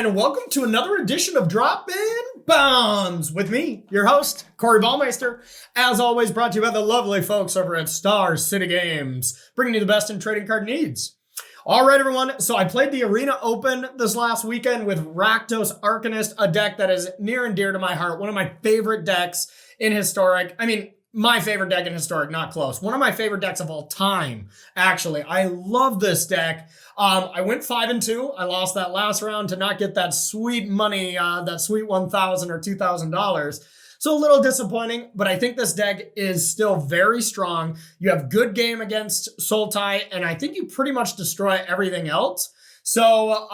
and welcome to another edition of Droppin Baums with me, your host, Corey Ballmeister. As always, brought to you by the lovely folks over at Star City Games, bringing you the best in trading card needs. All right, everyone. So I played the Arena Open this last weekend with Rakdos Arcanist, a deck that is near and dear to my heart. One of my favorite decks in Historic. I mean, my favorite deck in Historic, not close. One of my favorite decks of all time, actually. I love this deck. I went 5-2. I lost that last round to not get that sweet money, that sweet $1,000 or $2,000. So a little disappointing, but I think this deck is still very strong. You have good game against Sultai, and I think you pretty much destroy everything else. So,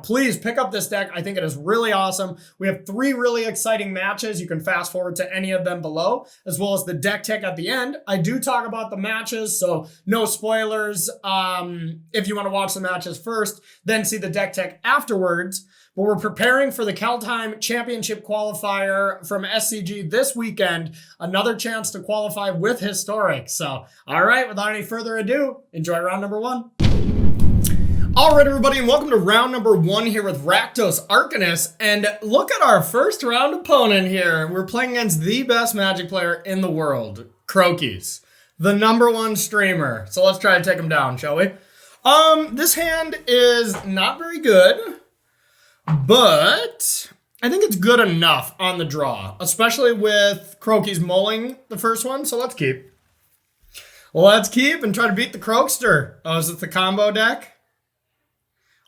please pick up this deck. I think it is really awesome. We have 3 really exciting matches. You can fast forward to any of them below, as well as the deck tech at the end. I do talk about the matches, so no spoilers. If you want to watch the matches first, then see the deck tech afterwards. But we're preparing for the Kaldheim Championship qualifier from SCG this weekend. Another chance to qualify with Historic. So, all right, without any further ado, enjoy round number 1. All right, everybody, and welcome to round number 1 here with Rakdos Arcanist. And look at our first round opponent here. We're playing against the best Magic player in the world, Crokies, the #1 streamer. So let's try to take him down, shall we? This hand is not very good, but I think it's good enough on the draw, especially with Crokies mulling the first one. So let's keep. Let's keep and try to beat the Crokester. Oh, is it the combo deck?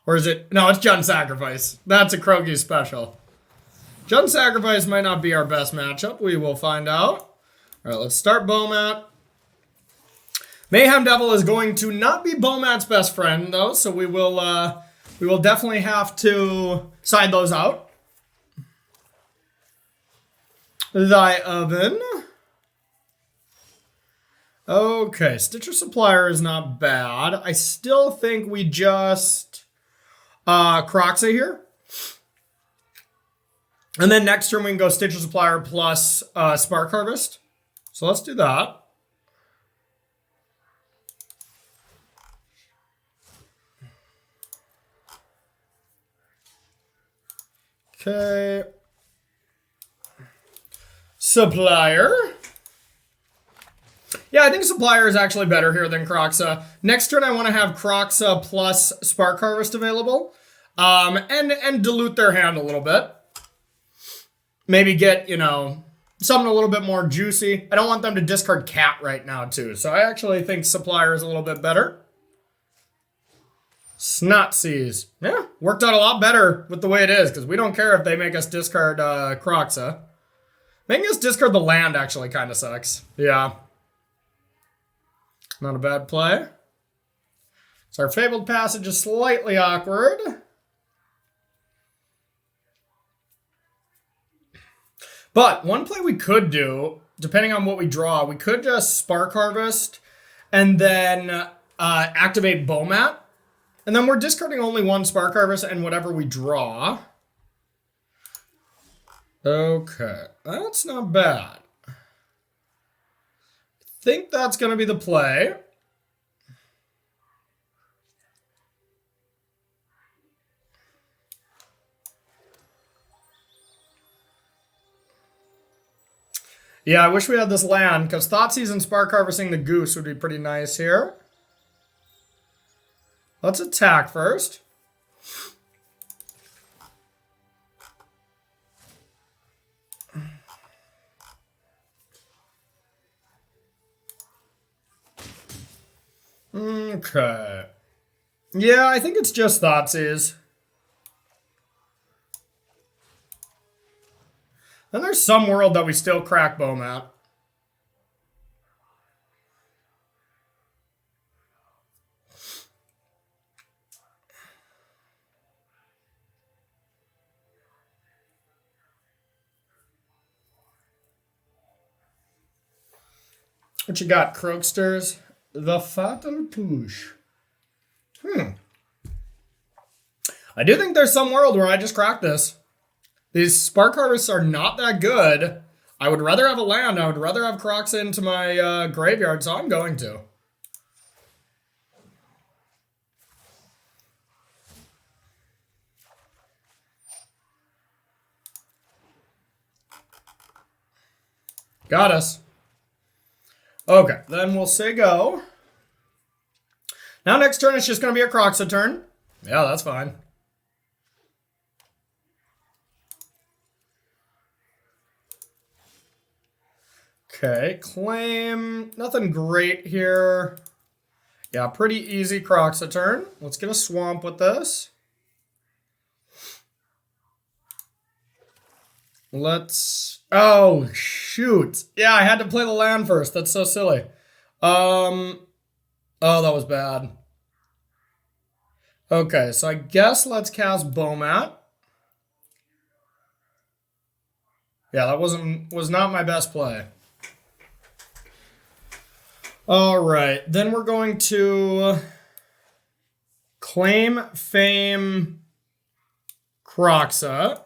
Or is it? No, it's Jund Sacrifice. That's a Crokies special. Jund Sacrifice might not be our best matchup. We will find out. All right, let's start Bomat. Mayhem Devil is going to not be Bomat's best friend, though, so we will definitely have to side those out. Thy Oven. Okay, Stitcher Supplier is not bad. I still think we just Croxa here. And then next turn we can go Stitcher Supplier plus Spark Harvest. So let's do that. Okay. Supplier. Yeah, I think Supplier is actually better here than Croxa. Next turn, I want to have Croxa plus Spark Harvest available. And dilute their hand a little bit. Maybe get, something a little bit more juicy. I don't want them to discard Cat right now, too. So I actually think Supplier is a little bit better. Snotseize. Yeah, worked out a lot better with the way it is, because we don't care if they make us discard Croxa. Making us discard the land actually kind of sucks. Yeah. Not a bad play. So our Fabled Passage is slightly awkward. But one play we could do, depending on what we draw, we could just Spark Harvest and then activate Bomat. And then we're discarding only 1 Spark Harvest and whatever we draw. Okay, that's not bad. I think that's going to be the play. Yeah, I wish we had this land, because Thoughtseize and Spark Harvesting the Goose would be pretty nice here. Let's attack first. Okay. Yeah, I think it's just Thoughtseize. And there's some world that we still crack Bomat. What you got, Crokesters? The Fatal Push. I do think there's some world where I just crack this. These Spark Harvests are not that good. I would rather have a land. I would rather have Croxa into my graveyard, so I'm going to. Got us. Okay, then we'll say go. Now next turn it's just going to be a Kroxa turn. Yeah, that's fine. Okay, claim. Nothing great here. Yeah, pretty easy Kroxa turn. Let's get a swamp with this. Let's... Oh, shoot. Yeah, I had to play the land first. That's so silly. Oh, that was bad. Okay, so I guess let's cast Bomat. Yeah, that was not my best play. All right, then we're going to claim Fame Kroxa.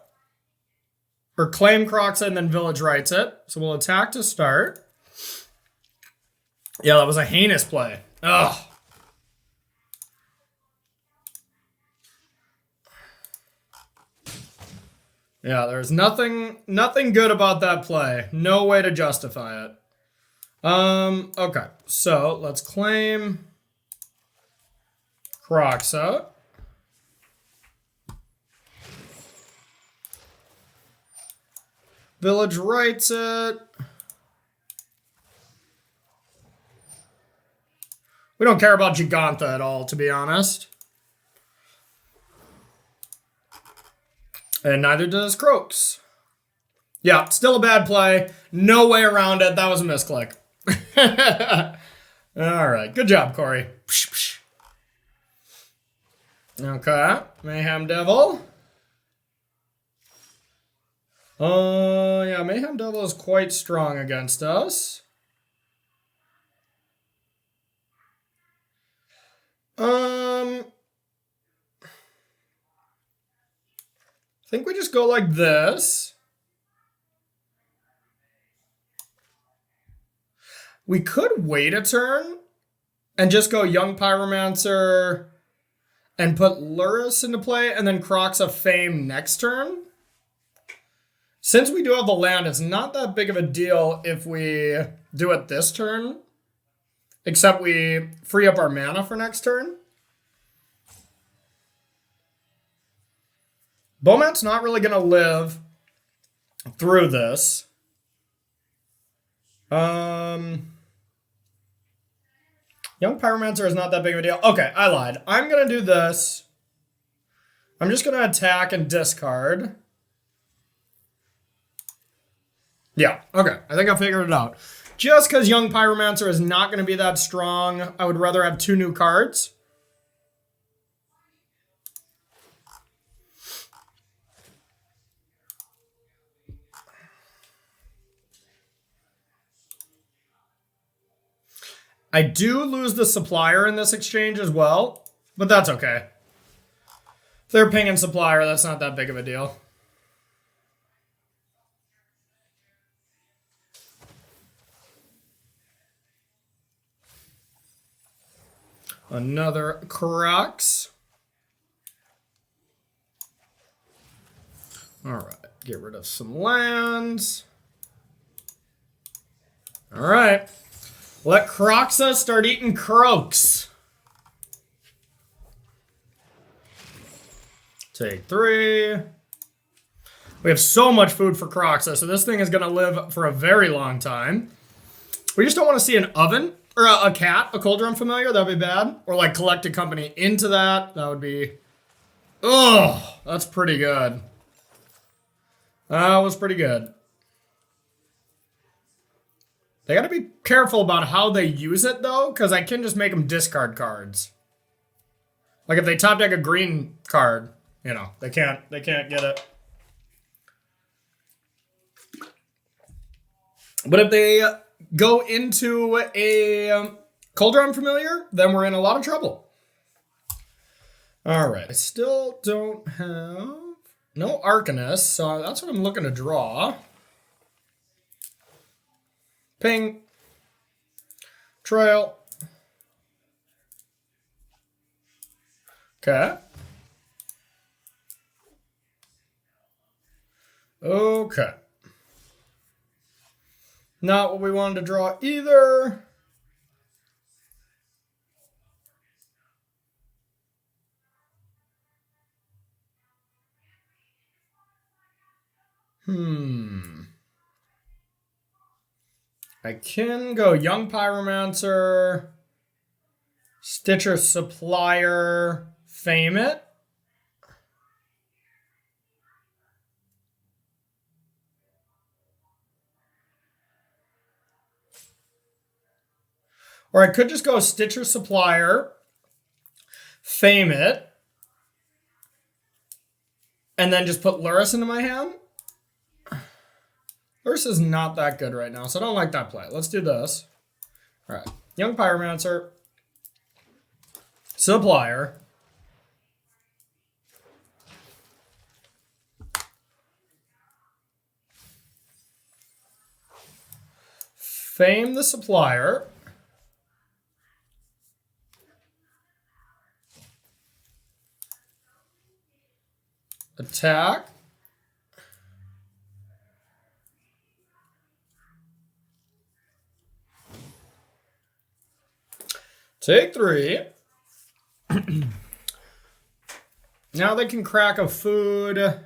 Or claim Kroxa and then Village Rights it. So we'll attack to start. Yeah, that was a heinous play. Ugh. Yeah, there's nothing good about that play. No way to justify it. Okay, so let's claim Kroxa. Village Rights it. We don't care about Giganta at all, to be honest. And neither does Croaks. Yeah, still a bad play. No way around it. That was a misclick. All right, good job, Corey. Okay, Mayhem Devil. Yeah, Mayhem Devil is quite strong against us. I think we just go like this. We could wait a turn and just go Young Pyromancer and put Lurrus into play and then Kroxa Fame next turn. Since we do have the land, it's not that big of a deal if we do it this turn. Except we free up our mana for next turn. Bomat's not really going to live through this. Young Pyromancer is not that big of a deal. Okay, I lied. I'm going to do this. I'm just going to attack and discard. Yeah, okay. I think I figured it out. Just because Young Pyromancer is not going to be that strong, I would rather have 2 new cards. I do lose the supplier in this exchange as well, but that's okay. If they're pinging supplier, that's not that big of a deal. Another Crux. All right, get rid of some lands. All right, let Kroxa start eating croaks. Take 3. We have so much food for Kroxa, so this thing is going to live for a very long time. We just don't want to see an oven. Or a cat, a Cauldron Familiar, that would be bad. Or like Collected Company into that, that would be... Ugh, that's pretty good. That was pretty good. They gotta be careful about how they use it though, because I can just make them discard cards. Like if they top deck a green card, you know, they can't get it. But if they go into a Cauldron Familiar, then we're in a lot of trouble. All right, I still don't have no Arcanist, so that's what I'm looking to draw. Ping. Trail. Okay. Okay. Not what we wanted to draw either. I can go Young Pyromancer, Stitcher Supplier, Fame It. Or I could just go Stitcher Supplier, Fame It, and then just put Lurrus into my hand. Lurrus is not that good right now, so I don't like that play. Let's do this. All right. Young Pyromancer. Supplier. Fame the Supplier. Attack. Take 3. Now they can crack a food.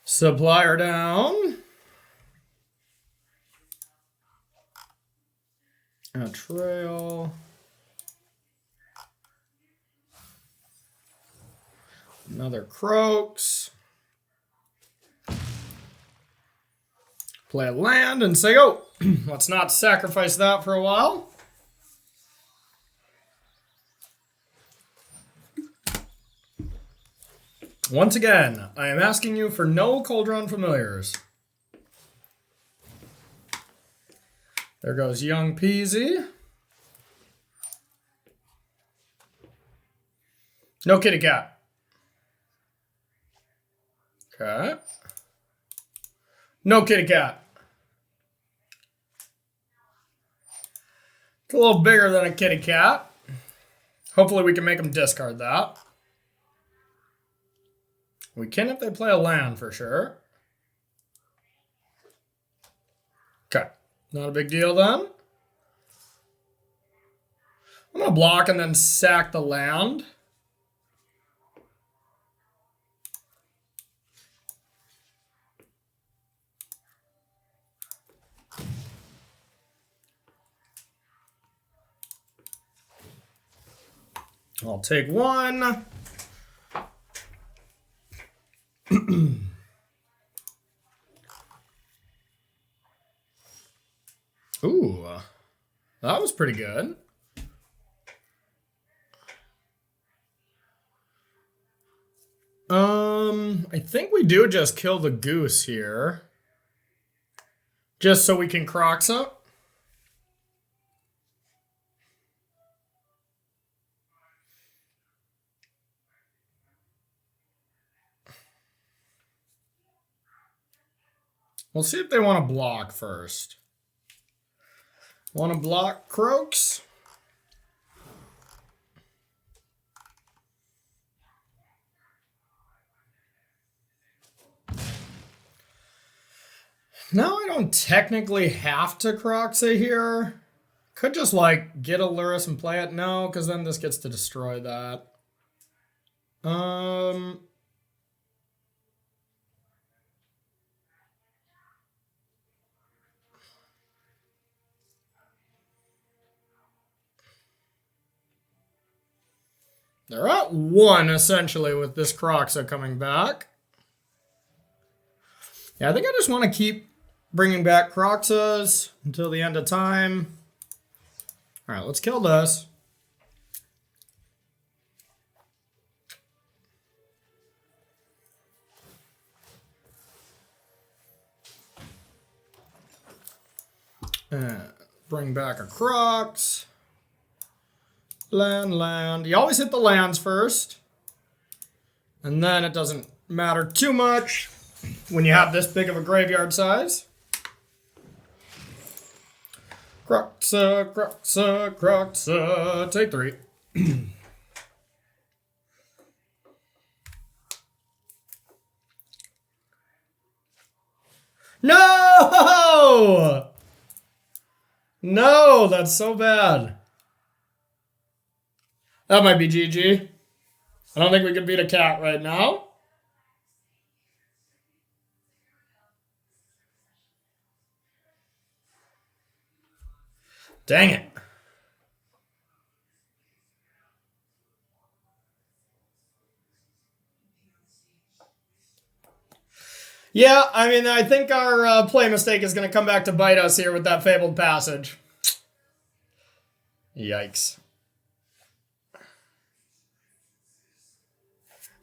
Supplier down. A trail. Another Croaks. Play a land and say, oh, let's not sacrifice that for a while. Once again, I am asking you for no Cauldron Familiars. There goes Young Peasy. No kitty cat. Okay. No kitty cat. It's a little bigger than a kitty cat. Hopefully we can make them discard that. We can if they play a land for sure. Okay. Not a big deal then. I'm going to block and then sack the land. I'll take 1. Ooh, that was pretty good. I think we do just kill the goose here. Just so we can Crocs up. We'll see if they want to block first. Want to block Croaks? Now I don't technically have to Croxa here. Could just like get a Lurrus and play it. No, because then this gets to destroy that. They're at 1, essentially, with this Croxa coming back. Yeah, I think I just want to keep bringing back Croxas until the end of time. All right, let's kill this. And bring back a Crocs. Land. You always hit the lands first. And then it doesn't matter too much when you have this big of a graveyard size. Croxa. Take 3. No! No, that's so bad. That might be GG. I don't think we can beat a cat right now. Dang it. Yeah, I mean, I think our play mistake is going to come back to bite us here with that Fabled Passage. Yikes.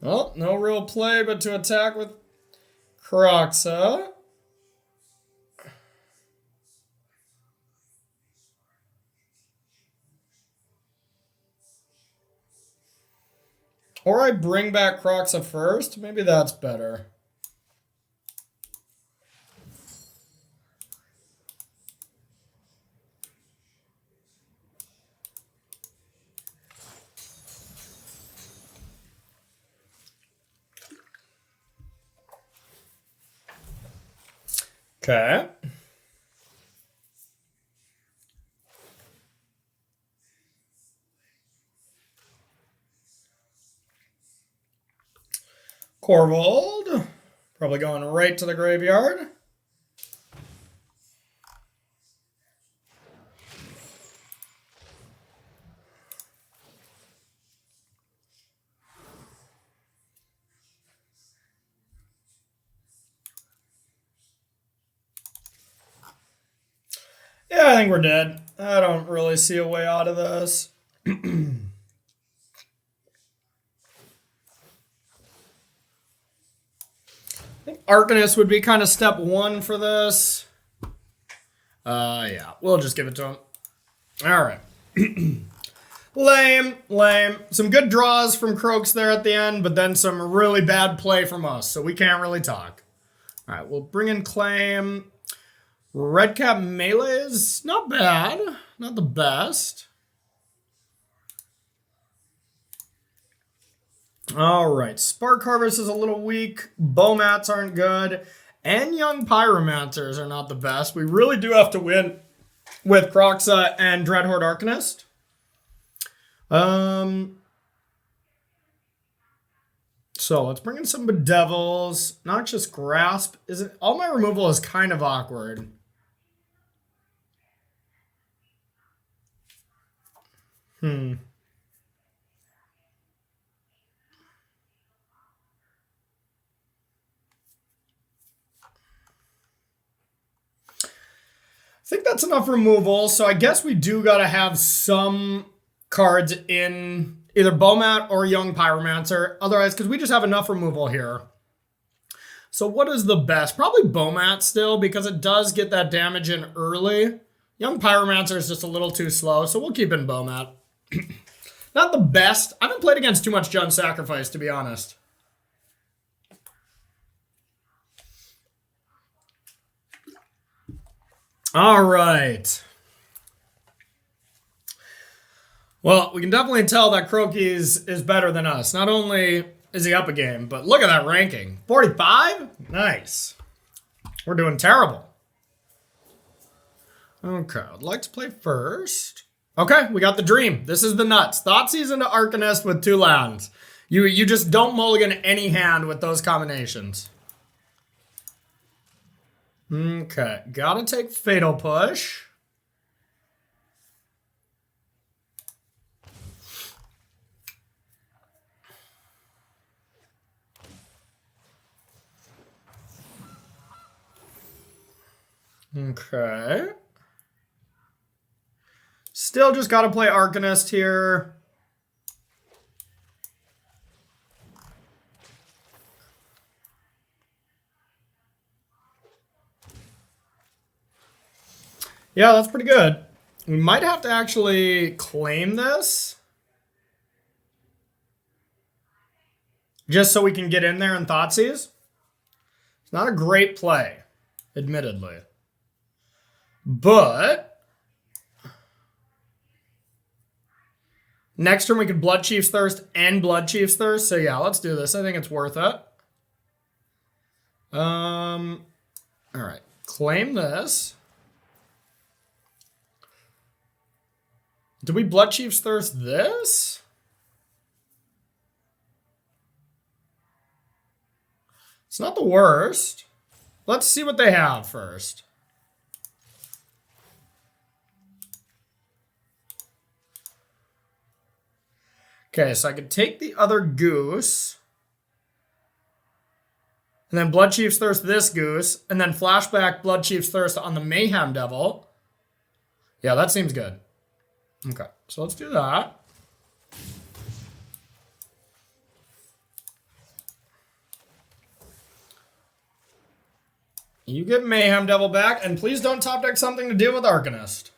Well, no real play but to attack with Kroxa. Or I bring back Kroxa first. Maybe that's better. Okay. Corvold. Probably going right to the graveyard. Yeah, I think we're dead. I don't really see a way out of this. I think Arcanist would be kind of step one for this. Yeah, we'll just give it to him. All right. Lame. Some good draws from Croaks there at the end, but then some really bad play from us, so we can't really talk. All right, we'll bring in Claim. Red Cap Melee is not bad. Not the best. All right, Spark Harvest is a little weak. Bowmats aren't good. And Young Pyromancers are not the best. We really do have to win with Kroxa and Dreadhorde Arcanist. So let's bring in some Bedevils. Noxious Grasp. All my removal is kind of awkward. I think that's enough removal, so I guess we do gotta have some cards in either Bowmat or Young Pyromancer, otherwise, because we just have enough removal here. So what is the best? Probably Bowmat still, because it does get that damage in early. Young Pyromancer is just a little too slow, so we'll keep in Bowmat. Not the best. I haven't played against too much Jund Sacrifice, to be honest. All right. Well, we can definitely tell that Croaky is better than us. Not only is he up a game, but look at that ranking. 45? Nice. We're doing terrible. Okay, I'd like to play first. Okay, we got the dream. This is the nuts. Thoughtseize into Arcanist with 2 lands. You just don't mulligan any hand with those combinations. Okay, gotta take Fatal Push. Okay. Still just gotta play Arcanist here. Yeah, that's pretty good. We might have to actually claim this. Just so we can get in there and Thoughtseize. It's not a great play, admittedly. But Next turn we could Blood Chief's Thirst and Blood Chief's Thirst. So yeah, let's do this. I think it's worth it. All right. Claim this. Do we Blood Chief's Thirst this? It's not the worst. Let's see what they have first. Okay, so I could take the other goose. And then Blood Chief's Thirst this goose. And then flashback Blood Chief's Thirst on the Mayhem Devil. Yeah, that seems good. Okay, so let's do that. You get Mayhem Devil back, and please don't top deck something to deal with Arcanist.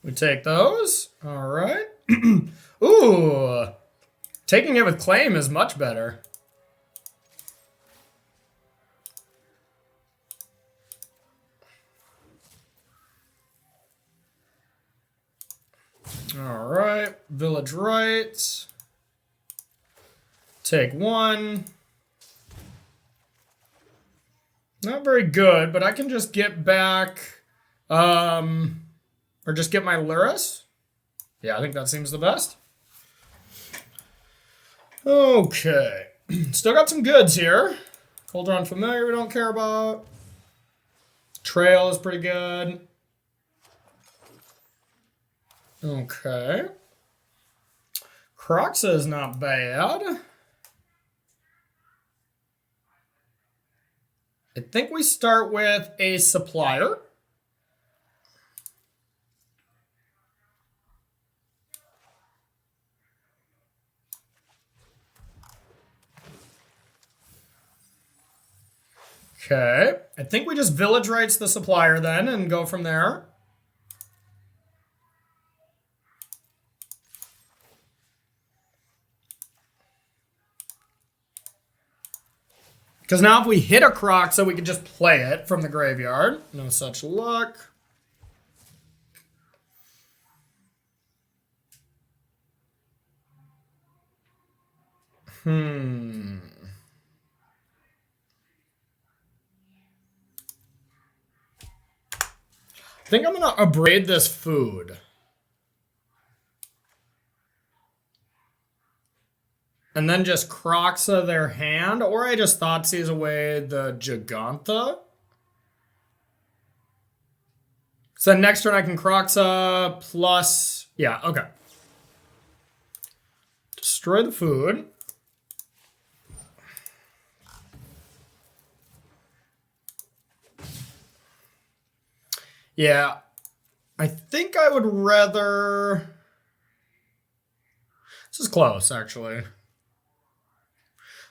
We take those. All right. Ooh. Taking it with claim is much better. All right, Village Rites. Take one. Not very good, but I can just get back, or just get my Luris. Yeah, I think that seems the best. Okay, still got some goods here. Cauldron Familiar we don't care about. Trail is pretty good. Okay. Croxa is not bad. I think we start with a supplier. Okay. I think we just Village Rights the supplier then and go from there. Because now if we hit a Croxa, we can just play it from the graveyard. No such luck. I think I'm going to abrade this food. And then just Croxa their hand, or I just Thoughtseize away the Giganta. So next turn I can Croxa plus... Yeah, okay. Destroy the food. Yeah, I think I would rather... This is close, actually.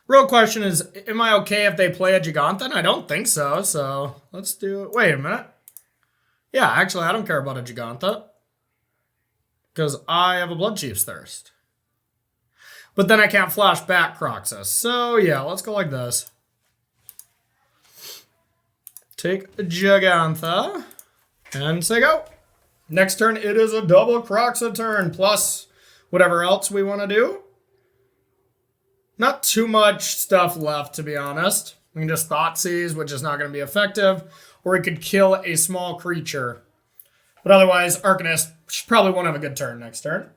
Real question is, am I okay if they play a Giganta? I don't think so, so let's do it. Wait a minute. Yeah, actually, I don't care about a Giganta. Because I have a Blood Chief's Thirst. But then I can't flash back Croxa. So, yeah, let's go like this. Take a Giganta. And say go. Next turn, it is a double Croxa turn, plus whatever else we want to do. Not too much stuff left, to be honest. We can just Thoughtseize, which is not going to be effective. Or we could kill a small creature. But otherwise, Arcanist probably won't have a good turn next turn.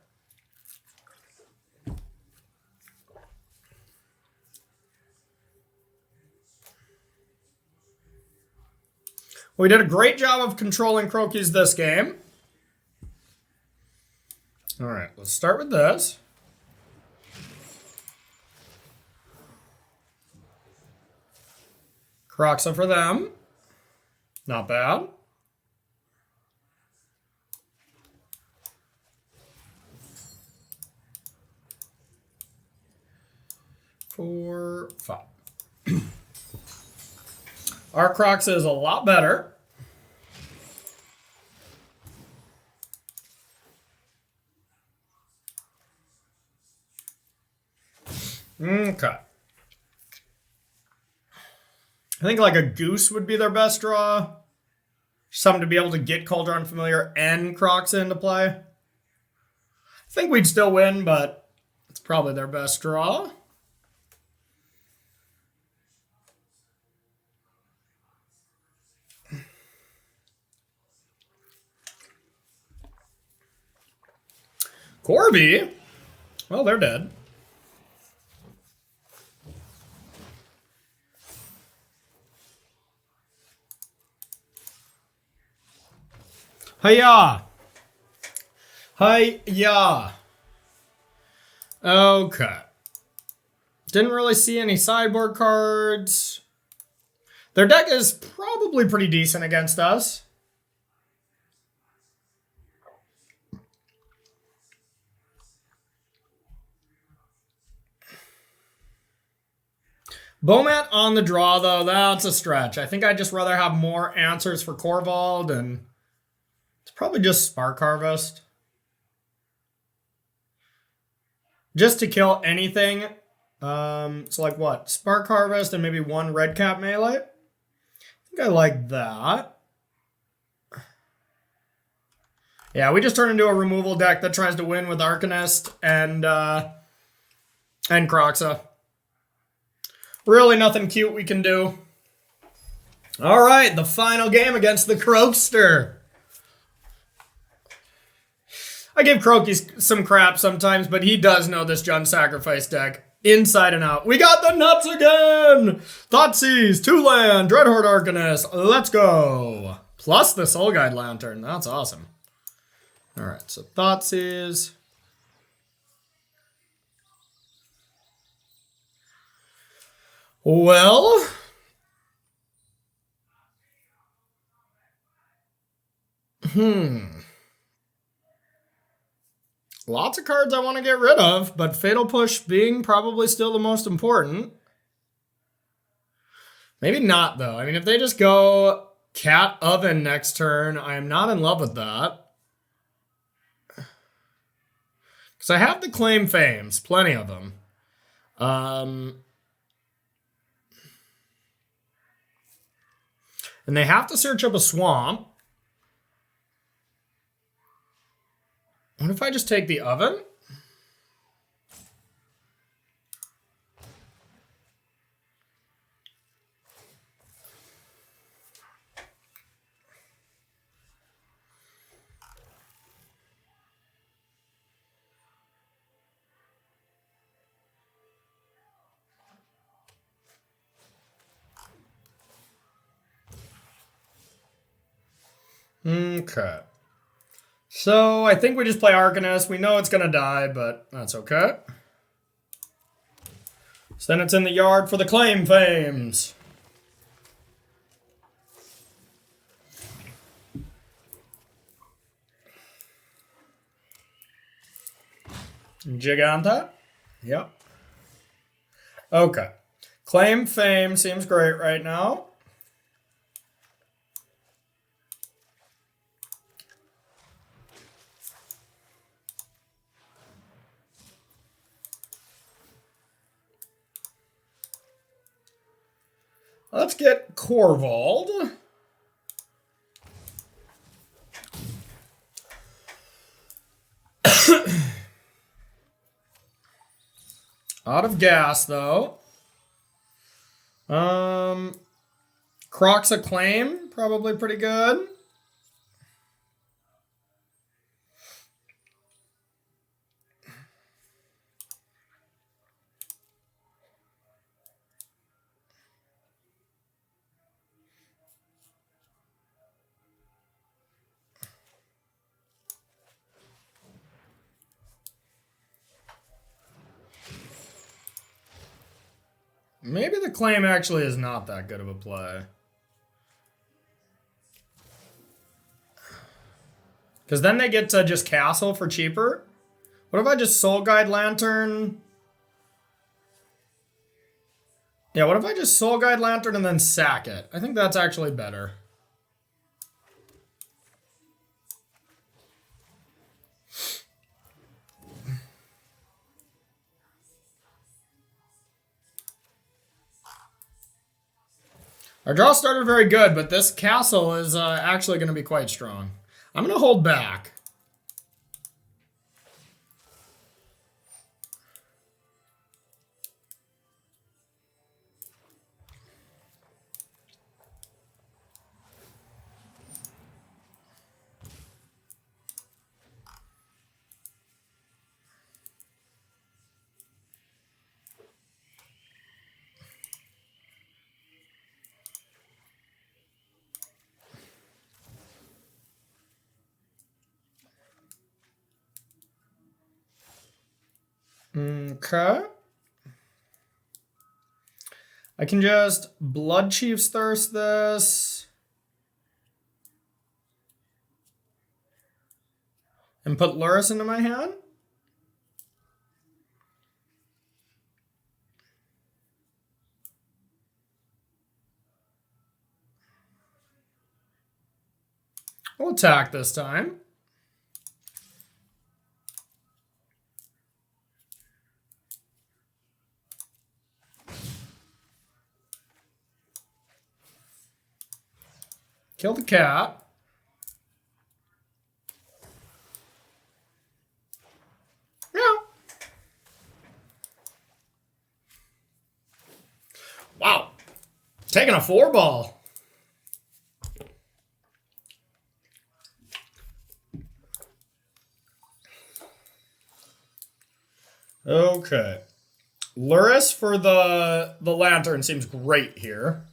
We did a great job of controlling Croakies this game. All right, let's start with this. Croxa for them. Not bad. Four, five. Our Croxa is a lot better. Okay. I think like a Goose would be their best draw. Something to be able to get Cauldron Familiar and Crocs into play. I think we'd still win, but it's probably their best draw. Corby? Well, they're dead. Hiya! Hiya! Okay. Didn't really see any sideboard cards. Their deck is probably pretty decent against us. Bomat on the draw, though, that's a stretch. I think I'd just rather have more answers for Corvald, and it's probably just Spark Harvest. Just to kill anything. So like what? Spark Harvest and maybe one red cap melee? I think I like that. Yeah, we just turn into a removal deck that tries to win with Arcanist and Croxa. Really nothing cute we can do. All right, the final game against the Crokester. I give Croaky some crap sometimes, but he does know this Jund Sacrifice deck inside and out. We got the nuts again! Thoughtseize, 2-land, Dreadhorde Arcanist, let's go! Plus the Soul Guide Lantern, that's awesome. All right, so Thoughtseize. Well, lots of cards I want to get rid of, but Fatal Push being probably still the most important. Maybe not, though. I mean, if they just go Cat Oven next turn, I am not in love with that. Because I have the Claim Fames, plenty of them. And they have to search up a swamp. What if I just take the Oven? Okay. So I think we just play Arcanist. We know it's going to die, but that's okay. So then it's in the yard for the Claim Fames. Giganta? Yep. Okay. Claim Fame seems great right now. Let's get Corvald. Out of gas, though. Crocs Acclaim, probably pretty good. Maybe the Claim actually is not that good of a play. Because then they get to just castle for cheaper. What if I just Soul Guide Lantern? Yeah, what if I just Soul Guide Lantern and then sack it? I think that's actually better. Our draw started very good, but this castle is actually going to be quite strong. I'm going to hold back. Okay. I can just Blood Chief's Thirst this. And put Lurrus into my hand. We'll attack this time. Kill the cat. Yeah. Wow. Taking a 4-ball. Okay. Lurrus for the lantern seems great here.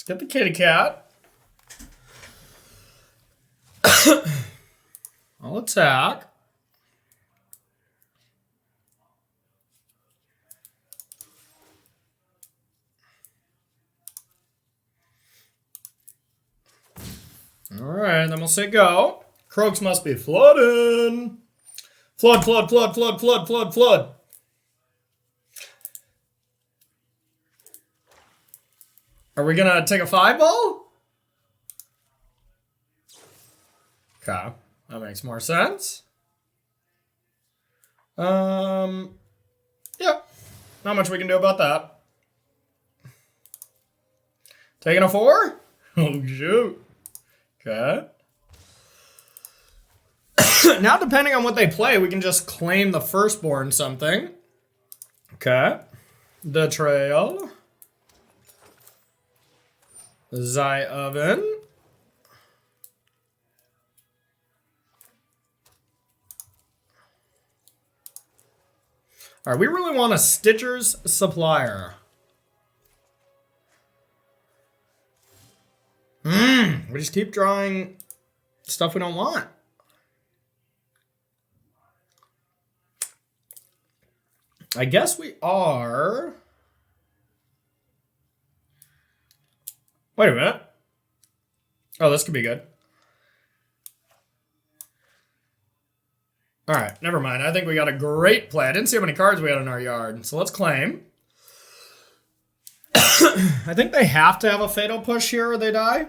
Get the kitty cat. I'll attack. All right, then we'll say go. Croaks must be flooding. Flood, flood, flood, flood, flood, flood, flood. Are we gonna take a 5-ball? Okay, that makes more sense. Yeah, not much we can do about that. Taking a 4? Oh, shoot. Okay. Now, depending on what they play, we can just claim the firstborn something. Okay. The Trail. Zai Oven. All right, we really want a Stitcher's Supplier. We just keep drawing stuff we don't want. I guess we are... Wait a minute. Oh, this could be good. All right, never mind. I think we got a great play. I didn't see how many cards we had in our yard. So let's claim. I think they have to have a Fatal Push here or they die.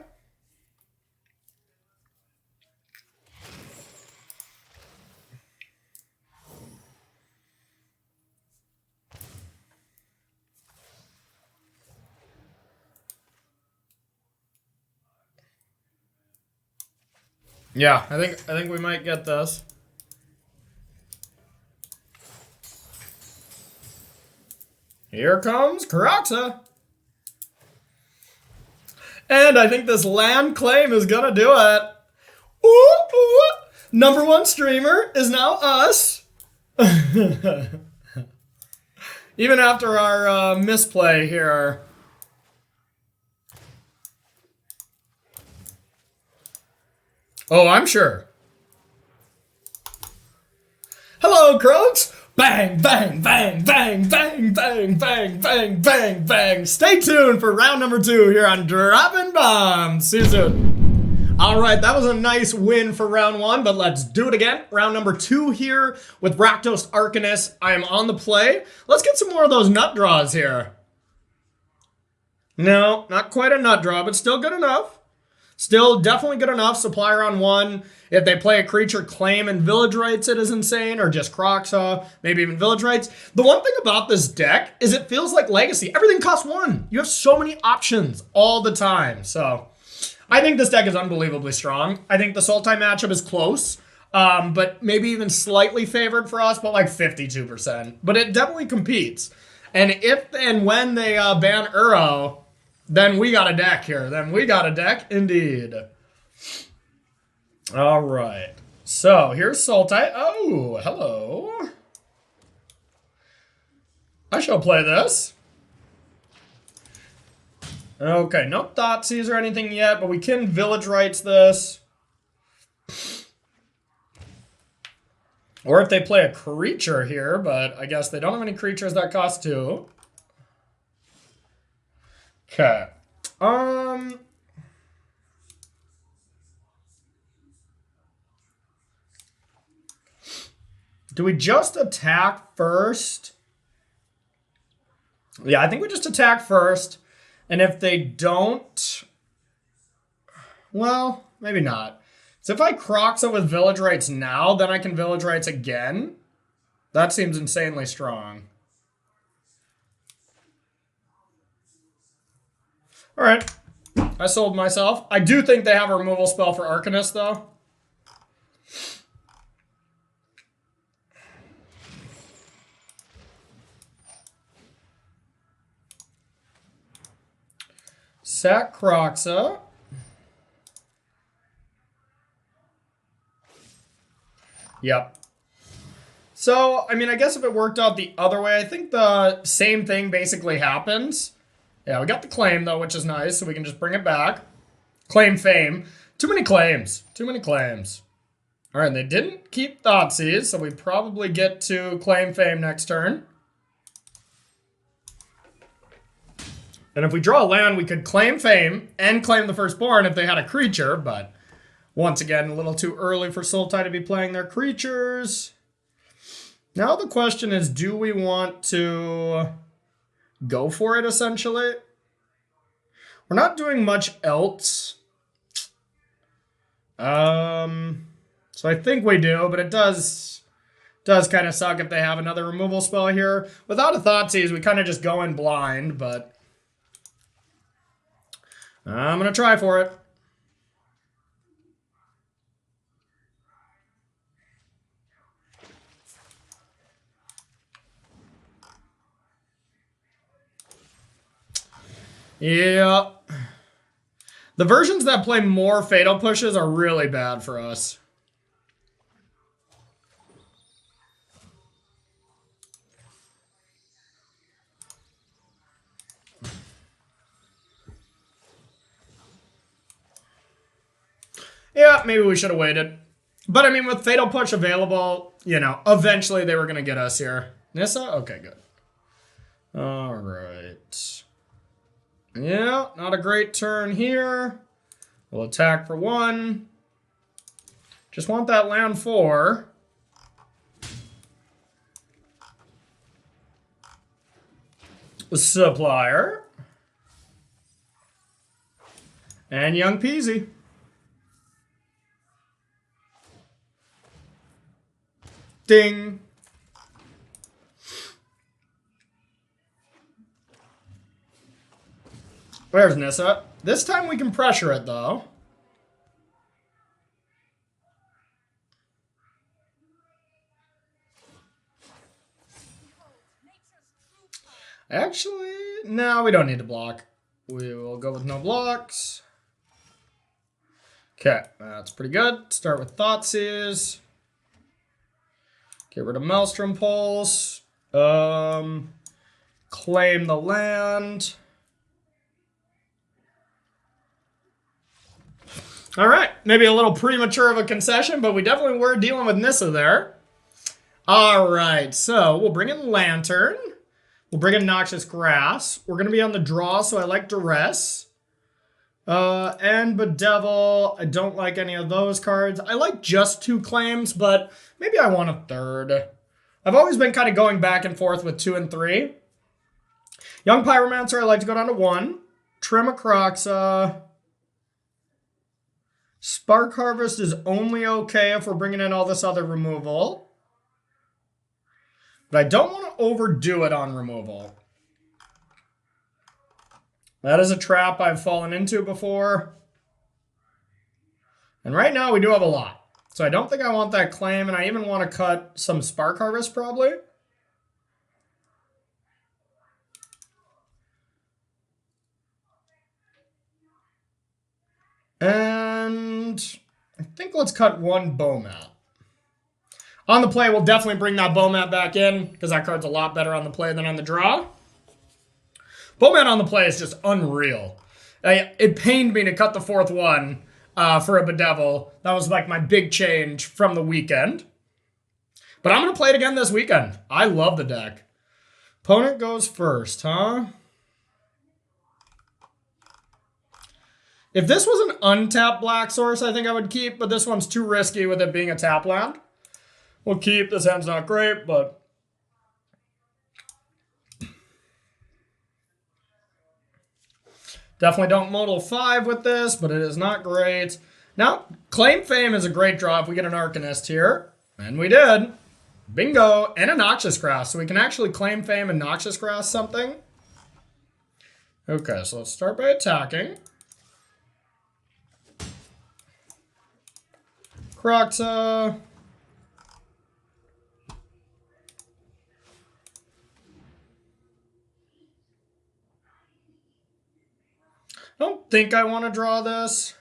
Yeah, I think we might get this. Here comes Karaxa. And I think this land claim is gonna do it. Ooh, ooh. Number 1 streamer is now us. Even after our misplay here. Oh, I'm sure. Hello, Croaks. Bang, bang, bang, bang, bang, bang, bang, bang, bang, bang. Stay tuned for round number 2 here on Droppin Baums. See you soon. All right, that was a nice win for round 1, but let's do it again. Round number 2 here with Rakdos Arcanist. I am on the play. Let's get some more of those nut draws here. No, not quite a nut draw, but still good enough. Still definitely good enough. Supplier on 1. If they play a creature, claim and village rights it is insane, or just Croxa, maybe even village rights. The one thing about this deck is it feels like Legacy. Everything costs 1. You have so many options all the time. So I think this deck is unbelievably strong. I think the Sultai matchup is close, but maybe even slightly favored for us, but like 52%. But it definitely competes. And if and when they ban Uro, then we got a deck here. Then we got a deck indeed. All right. So here's Sultai. Oh, hello. I shall play this. Okay, no Thoughtseize or anything yet, but we can village rights this. Or if they play a creature here, but I guess they don't have any creatures that cost 2. Okay. Do we just attack first? Yeah, I think we just attack first. And if they don't, well, maybe not. So if I Croxa with village rights now, then I can village rights again. That seems insanely strong. All right, I sold myself. I do think they have a removal spell for Arcanist, though. Sack Croxa. Yep. So, I mean, I guess if it worked out the other way, I think the same thing basically happens. Yeah, we got the claim, though, which is nice, so we can just bring it back. Claim fame. Too many claims. Too many claims. All right, they didn't keep Thoughtseize, so we probably get to claim fame next turn. And if we draw a land, we could claim fame and claim the firstborn if they had a creature, but once again, a little too early for Sultai to be playing their creatures. Now the question is, do we want to go for it, essentially? We're not doing much else. So I think we do, but it does kind of suck if they have another removal spell here. Without a Thoughtseize, we kind of just go in blind, but I'm going to try for it. Yeah. The versions that play more Fatal Pushes are really bad for us. Yeah, maybe we should have waited. But I mean, with Fatal Push available, you know, eventually they were going to get us here. Nissa? Okay, good. All right. Yeah, not a great turn here. We'll attack for 1. Just want that land 4. Supplier. And Young Peasy. Ding. Where's Nissa? This time we can pressure it, though. Actually, no, we don't need to block. We will go with no blocks. Okay, that's pretty good. Start with Thoughtseize. Get rid of Maelstrom Pulse. Claim the land. All right, maybe a little premature of a concession, but we definitely were dealing with Nissa there. All right, so we'll bring in Lantern. We'll bring in Noxious Grass. We're going to be on the draw, so I like Duress. And Bedevil. I don't like any of those cards. I like just 2 claims, but maybe I want a third. I've always been kind of going back and forth with 2 and 3. Young Pyromancer, I like to go down to 1. Trimacroxa. Spark Harvest is only okay if we're bringing in all this other removal. But I don't want to overdo it on removal. That is a trap I've fallen into before. And right now we do have a lot. So I don't think I want that claim, and I even want to cut some Spark Harvest probably. And I think let's cut 1 Bomat. On the play, we'll definitely bring that Bomat back in, because that card's a lot better on the play than on the draw. Bomat on the play is just unreal. It pained me to cut the 4th one for a Bedevil. That was like my big change from the weekend. But I'm going to play it again this weekend. I love the deck. Opponent goes first, huh? If this was an untapped black source, I think I would keep, but this one's too risky with it being a tap land. We'll keep. This hand's not great, but... Definitely don't modal 5 with this, but it is not great. Now, Claim Fame is a great draw if we get an Arcanist here. And we did. Bingo. And a Noxious Grass, so we can actually Claim Fame and Noxious Grass something. Okay, so let's start by attacking. Croxa. I don't think I want to draw this.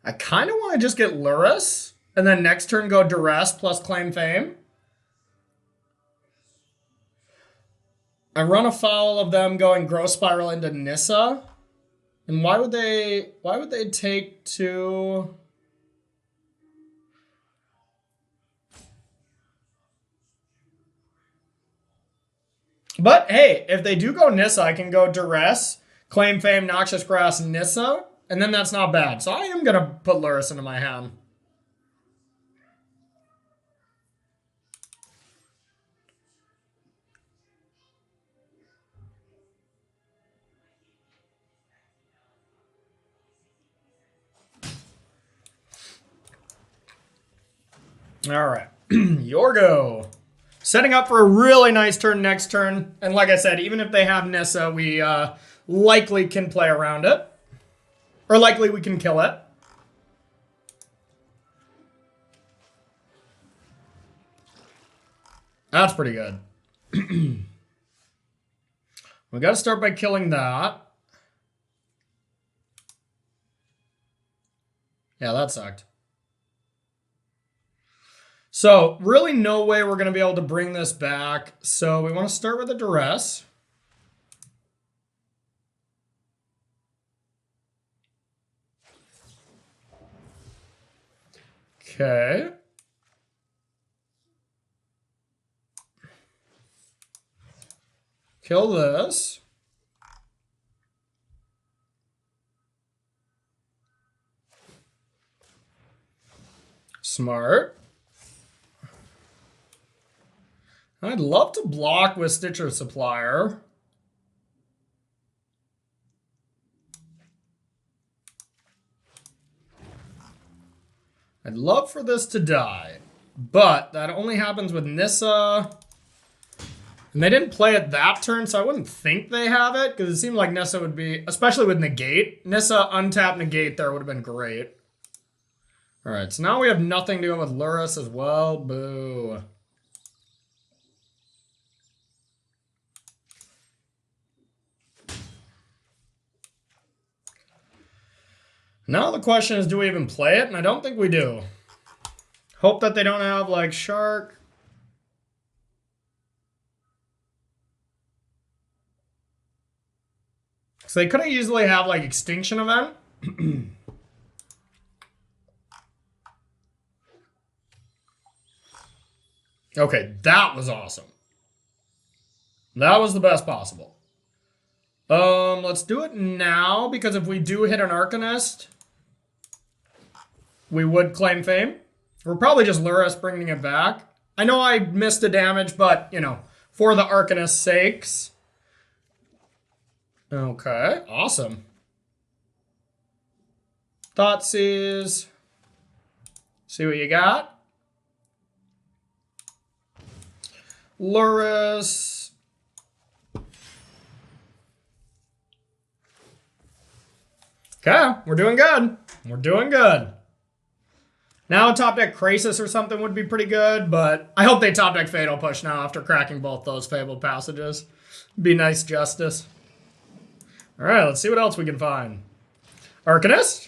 I kind of want to just get Lurrus, and then next turn go Duress plus Claim Fame. I run afoul of them going Growth Spiral into Nissa. And why would they take 2? But hey, if they do go Nissa, I can go Duress, Claim Fame, Noxious Grass, Nissa. And then that's not bad. So I am going to put Lurrus into my hand. All right. Your go. Setting up for a really nice turn next turn. And like I said, even if they have Nissa, we likely can play around it. Or likely we can kill it. That's pretty good. We got to start by killing that. Yeah, that sucked. So, really no way we're going to be able to bring this back. So, we want to start with a Duress. Okay. Kill this. Smart. I'd love to block with Stitcher Supplier. I'd love for this to die, but that only happens with Nissa. And they didn't play it that turn, so I wouldn't think they have it, because it seemed like Nissa would be, especially with Negate. Nissa untap Negate there would have been great. All right, so now we have nothing to go with Lurrus as well. Boo. Now the question is, do we even play it? And I don't think we do. Hope that they don't have, like, Shark. So they could easily have, like, Extinction Event. Okay, that was awesome. That was the best possible. Let's do it now, because if we do hit an Arcanist, we would claim fame. We're probably just Luris bringing it back. I know I missed the damage, but, you know, for the Arcanist's sakes. Okay, awesome. Thoughtseize. See what you got. Luris. Okay, we're doing good. We're doing good. Now a top deck Krasis or something would be pretty good, but I hope they top deck Fatal Push now after cracking both those Fabled Passages. Be nice justice. Alright, let's see what else we can find. Arcanist?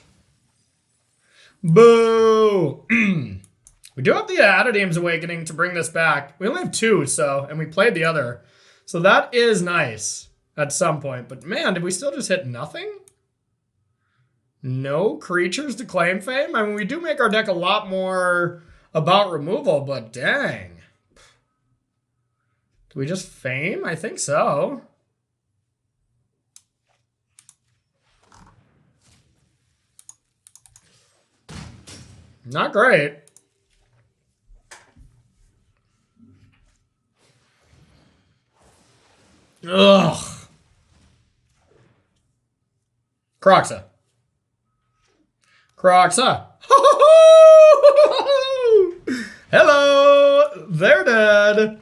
Boo! We do have the Adadeum's Awakening to bring this back. We only have 2, so, and we played the other. So that is nice at some point. But man, did we still just hit nothing? No creatures to claim fame? I mean, we do make our deck a lot more about removal, but dang. Do we just fame? I think so. Not great. Ugh. Croxa. Croxa. Hello. They're dead.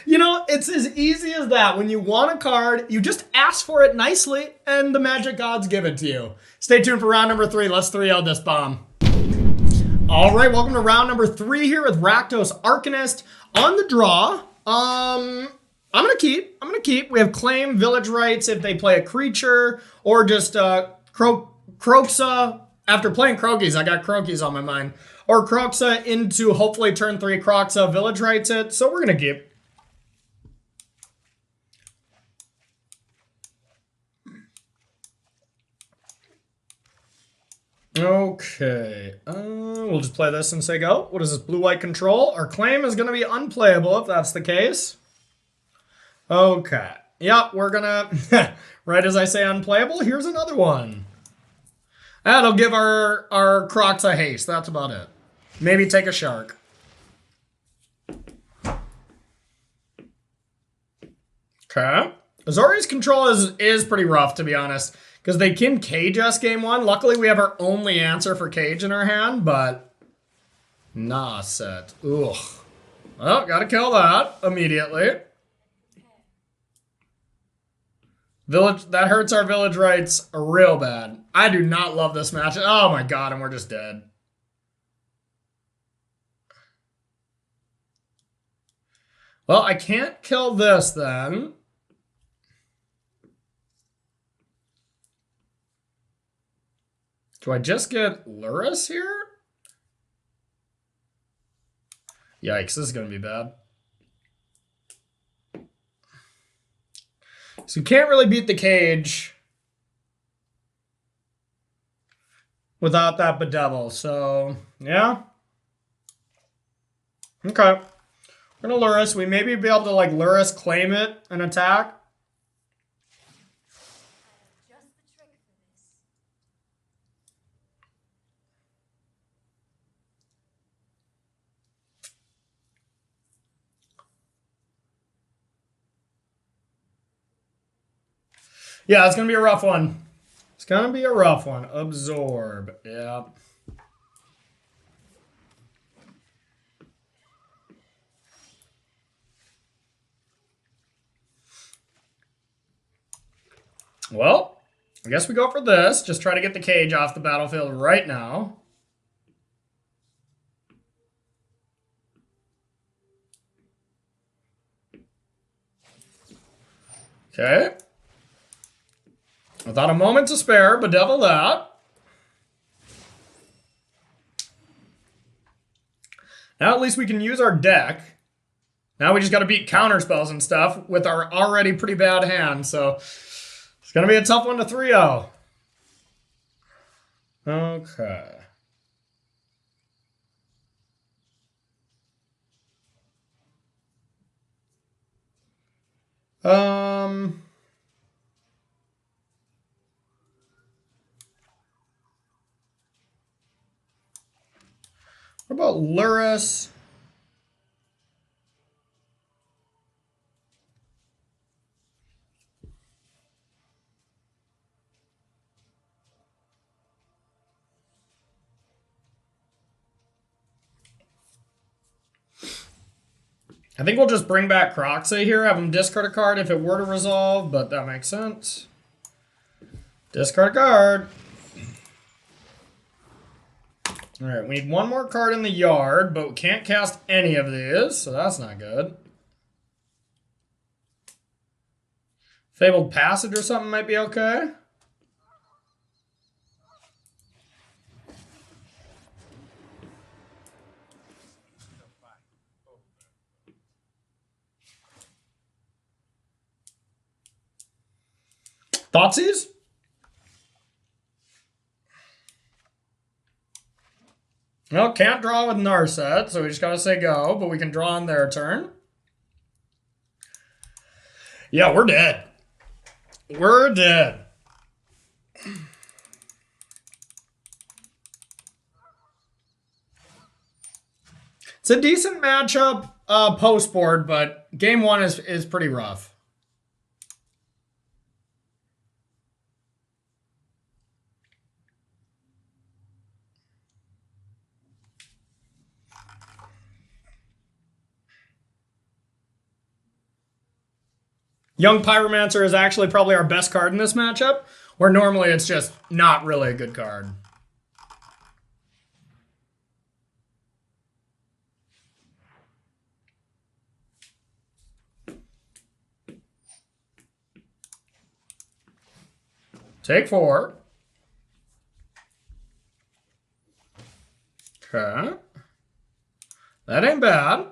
You know, it's as easy as that. When you want a card, you just ask for it nicely, and the magic gods give it to you. Stay tuned for round number 3. Let's 3-0 this bomb. All right, welcome to round number 3 here with Rakdos Arcanist on the draw. I'm gonna keep. We have claim village rights if they play a creature, or just Croxa. After playing Croakies, I got Croakies on my mind. Or Croxa into hopefully turn 3 Croxa village rights it. So we're gonna keep. Okay, we'll just play this and say go. What is this, blue-white control? Our claim is going to be unplayable if that's the case. Okay, yep, we're gonna, right as I say unplayable, here's another one. That'll give our Crocs a haste, that's about it. Maybe take a shark. Okay, Azorius control is pretty rough, to be honest. Because they can cage us game 1. Luckily, we have our only answer for cage in our hand, but... Nah, set. Ugh. Well, gotta kill that immediately. Village, that hurts our village rights real bad. I do not love this match. Oh my god, and we're just dead. Well, I can't kill this then. Do I just get Luris here? Yikes, this is going to be bad. So you can't really beat the cage without that bedevil, so yeah. Okay. We're going to Luris. We maybe be able to like Luris claim it and attack. Yeah, it's going to be a rough one. It's going to be a rough one. Absorb. Yeah. Well, I guess we go for this. Just try to get the cage off the battlefield right now. Okay. Without a moment to spare, bedevil that. Now at least we can use our deck. Now we just got to beat counter spells and stuff with our already pretty bad hand, so it's going to be a tough one to 3-0. Okay. What about Luris? I think we'll just bring back Croxa here, have him discard a card if it were to resolve, but that makes sense. Discard a card. Alright, we need one more card in the yard, but we can't cast any of these, so that's not good. Fabled Passage or something might be okay. Thoughtseize? Well, can't draw with Narset, so we just gotta say go, but we can draw on their turn. Yeah, we're dead. We're dead. It's a decent matchup post-board, but game one is pretty rough. Young Pyromancer is actually probably our best card in this matchup, where normally it's just not really a good card. Take 4. Okay. That ain't bad.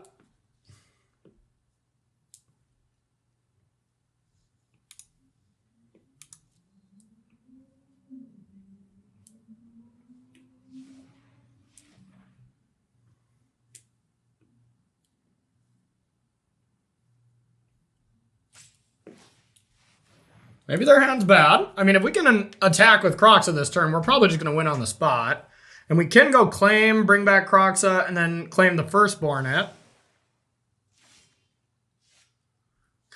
Maybe their hand's bad. I mean, if we can attack with Croxa this turn, we're probably just going to win on the spot. And we can go claim, bring back Croxa, and then claim the Firstborn it.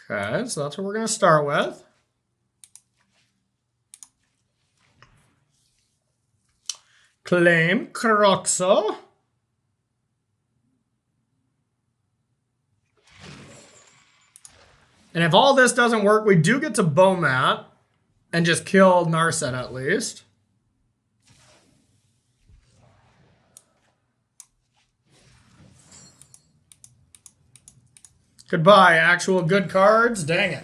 Okay, so that's what we're going to start with. Claim Croxa. And if all this doesn't work, we do get to Bomat and just kill Narset at least. Goodbye, actual good cards. Dang it.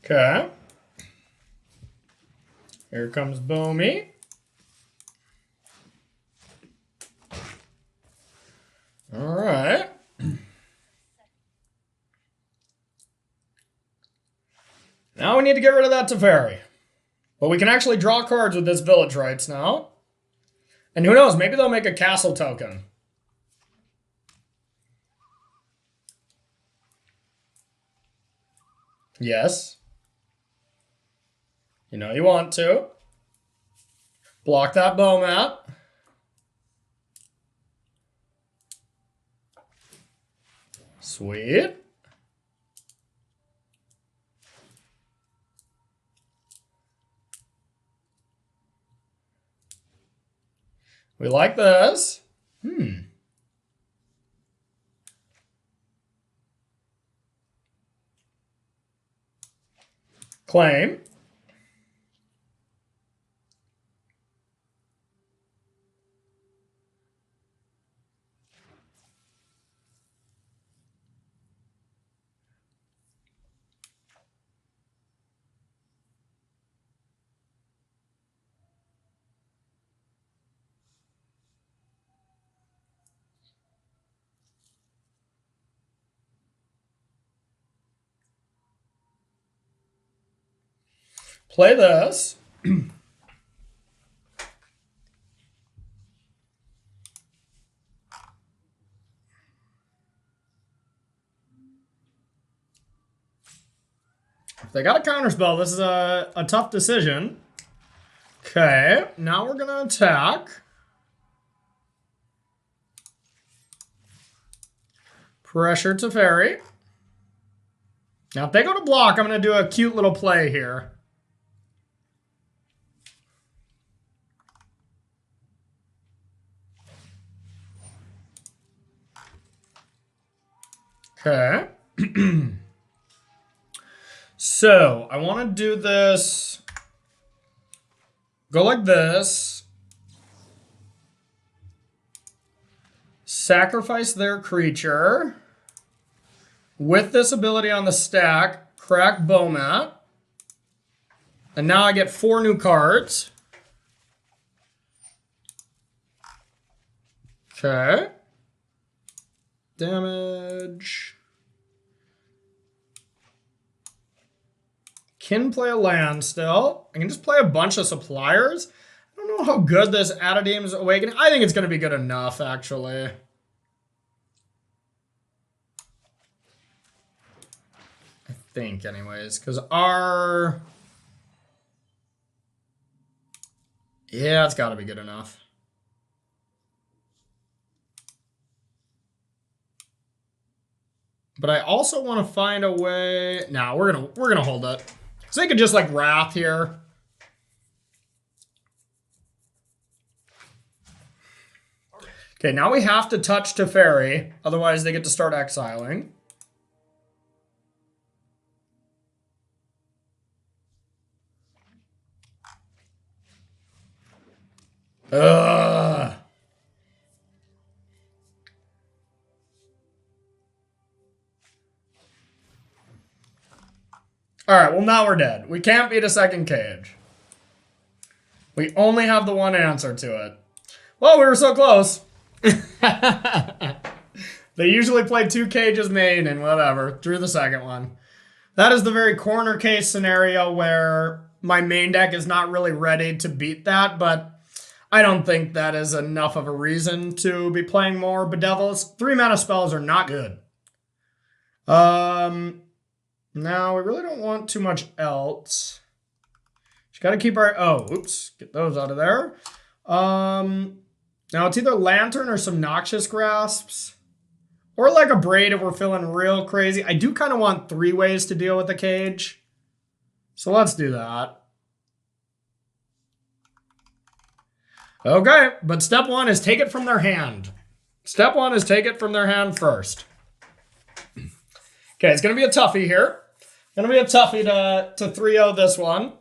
Okay. Here comes Boomy. All right. Now we need to get rid of that Teferi. But we can actually draw cards with this Village Rites now. And who knows, maybe they'll make a castle token. Yes. You know you want to. Block that Bomat. Sweet. We like this. Claim. Play this. If they got a counterspell, this is a tough decision. Okay, now we're going to attack. Pressure to Fairy. Now, if they go to block, I'm going to do a cute little play here. Okay. So, I want to do this. Go like this. Sacrifice their creature. With this ability on the stack, crack Bomat. And now I get 4 new cards. Okay. Damage. Can play a land still. I can just play a bunch of suppliers. I don't know how good this Adadeem's Awakening. I think it's going to be good enough, actually. I think, anyways. Because our... Yeah, it's got to be good enough. But I also want to find a way... Nah, we're gonna hold it. So they could just like Wrath here. Okay, now we have to touch Teferi. Otherwise they get to start exiling. Ugh. Alright, well now we're dead. We can't beat a second cage. We only have the one answer to it. Well, we were so close. They usually play 2 cages main and whatever. Drew the second one. That is the very corner case scenario where my main deck is not really ready to beat that, but I don't think that is enough of a reason to be playing more Bedevils. 3 mana spells are not good. Now, we really don't want too much else. Just got to keep our... Oh, oops. Get those out of there. Now, it's either Lantern or some Noxious Grasps. Or like a Braid if we're feeling real crazy. I do kind of want 3 ways to deal with the cage. So let's do that. Okay, but step 1 is take it from their hand. Step 1 is take it from their hand first. Okay, it's going to be a toughie here. Going to be a toughie to 3-0 this one.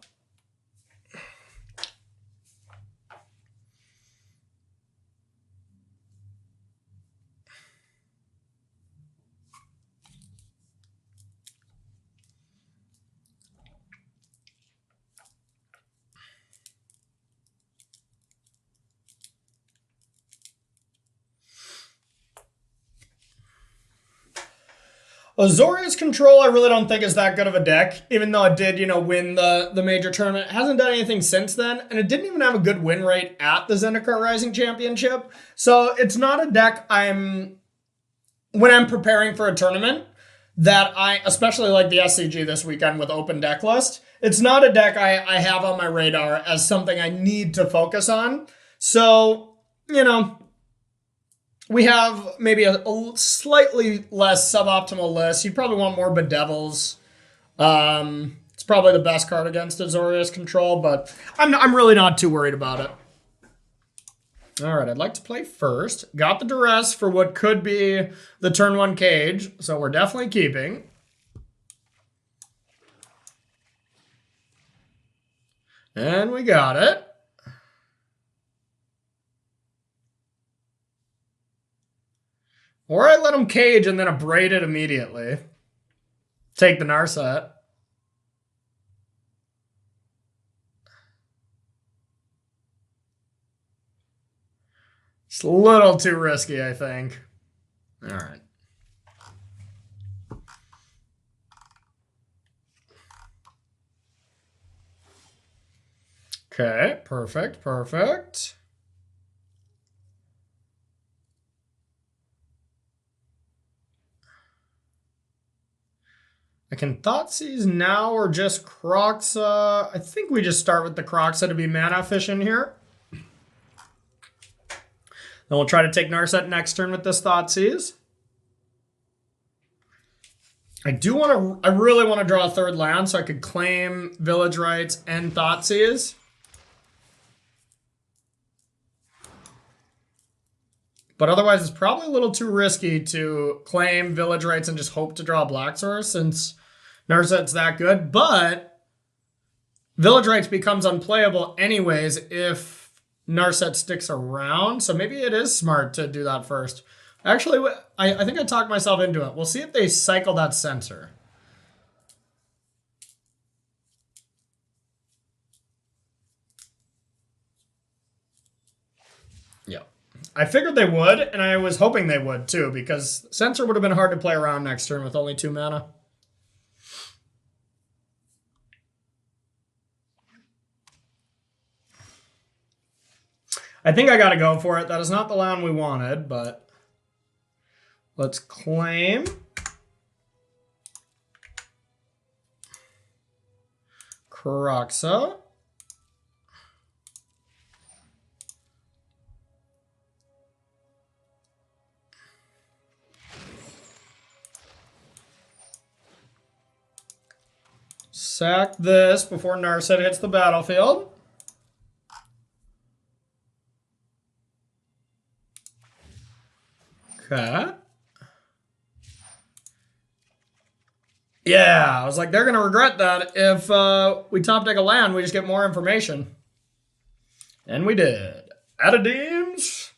Azorius Control, I really don't think is that good of a deck, even though it did, win the major tournament. It hasn't done anything since then, and it didn't even have a good win rate at the Zendikar Rising Championship. So it's not a deck when I'm preparing for a tournament, that especially like the SCG this weekend with open deck list, it's not a deck I have on my radar as something I need to focus on. So, we have maybe a slightly less suboptimal list. You probably want more Bedevils. It's probably the best card against Azorius Control, but I'm really not too worried about it. All right, I'd like to play first. Got the Duress for what could be the turn 1 cage, so we're definitely keeping. And we got it. Or I let him cage and then abrade it immediately. Take the Narset. It's a little too risky, I think. All right. Okay, perfect, perfect. I can Thoughtseize now or just Kroxa. I think we just start with the Kroxa to be mana efficient here. Then we'll try to take Narset next turn with this Thoughtseize. I really want to draw a third land so I could claim Village Rites and Thoughtseize. But otherwise, it's probably a little too risky to claim Village Rites and just hope to draw a Black Source since Narset's that good. But Village Rites becomes unplayable anyways if Narset sticks around. So maybe it is smart to do that first. Actually, I think I talked myself into it. We'll see if they cycle that Censor. Yeah. I figured they would, and I was hoping they would too, because Censor would have been hard to play around next turn with only 2 mana. I think I gotta go for it. That is not the land we wanted, but let's claim. Kroxa. Sack this before Narset hits the battlefield. Okay. Yeah, I was like, they're going to regret that. If we top deck a land, we just get more information. And we did. Adadeems.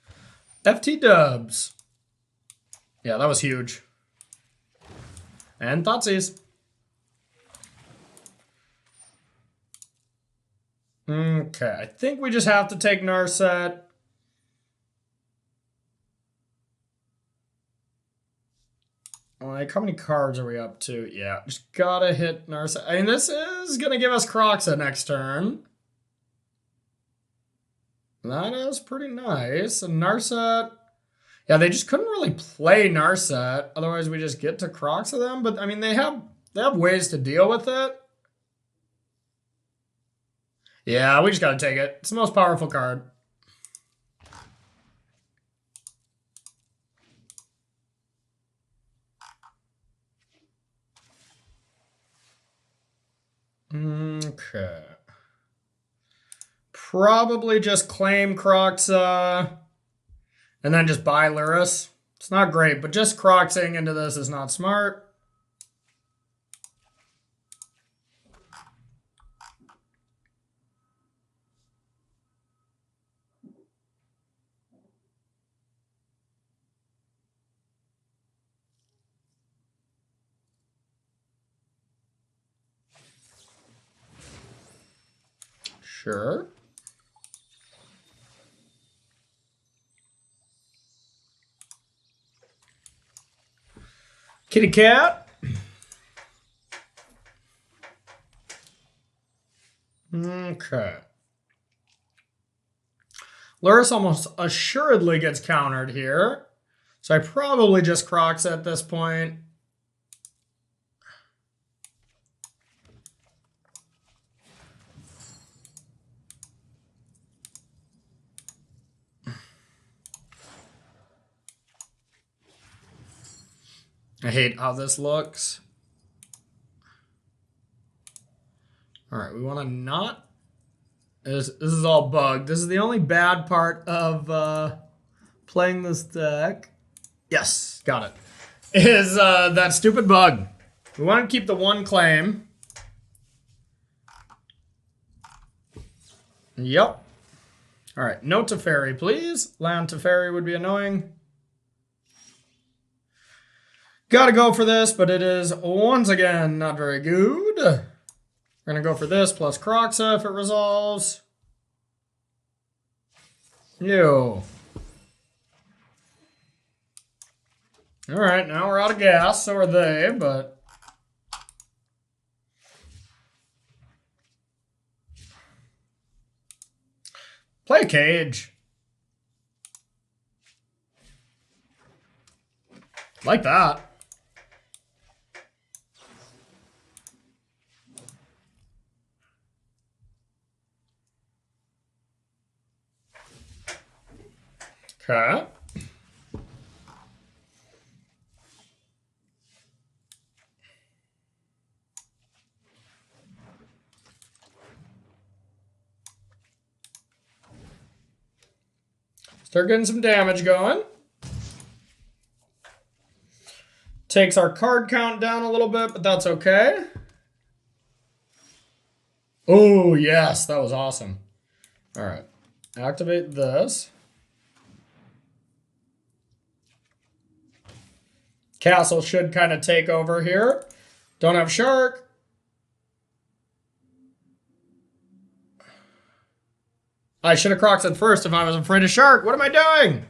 FT dubs. Yeah, that was huge. And Thoughtseize. Okay, I think we just have to take Narset. Like, how many cards are we up to? Yeah, just gotta hit Narset. I mean, this is gonna give us Kroxa next turn. That is pretty nice. And Narset... Yeah, they just couldn't really play Narset. Otherwise, we just get to Kroxa them. But, I mean, they have ways to deal with it. Yeah, we just gotta take it. It's the most powerful card. Okay. Probably just claim Kroxa and then just buy Lurrus. It's not great, but just Kroxing into this is not smart. Sure. Kitty cat. Okay. Lurrus almost assuredly gets countered here. So I probably just Crocs at this point. I hate how this looks. All right, we want to not... This is all bugged. This is the only bad part of playing this deck. Yes, got it. Is that stupid bug. We want to keep the 1 claim. Yep. All right, no Teferi, please. Land Teferi would be annoying. Gotta go for this, but it is, once again, not very good. We're gonna go for this plus Kroxa if it resolves. Yo. Alright, now we're out of gas, so are they, but... Play a cage. Like that. Okay. Start getting some damage going. Takes our card count down a little bit, but that's okay. Oh, yes, that was awesome. All right, activate this. Castle should kind of take over here. Don't have Shark. I should have Croxed first if I was afraid of Shark. What am I doing?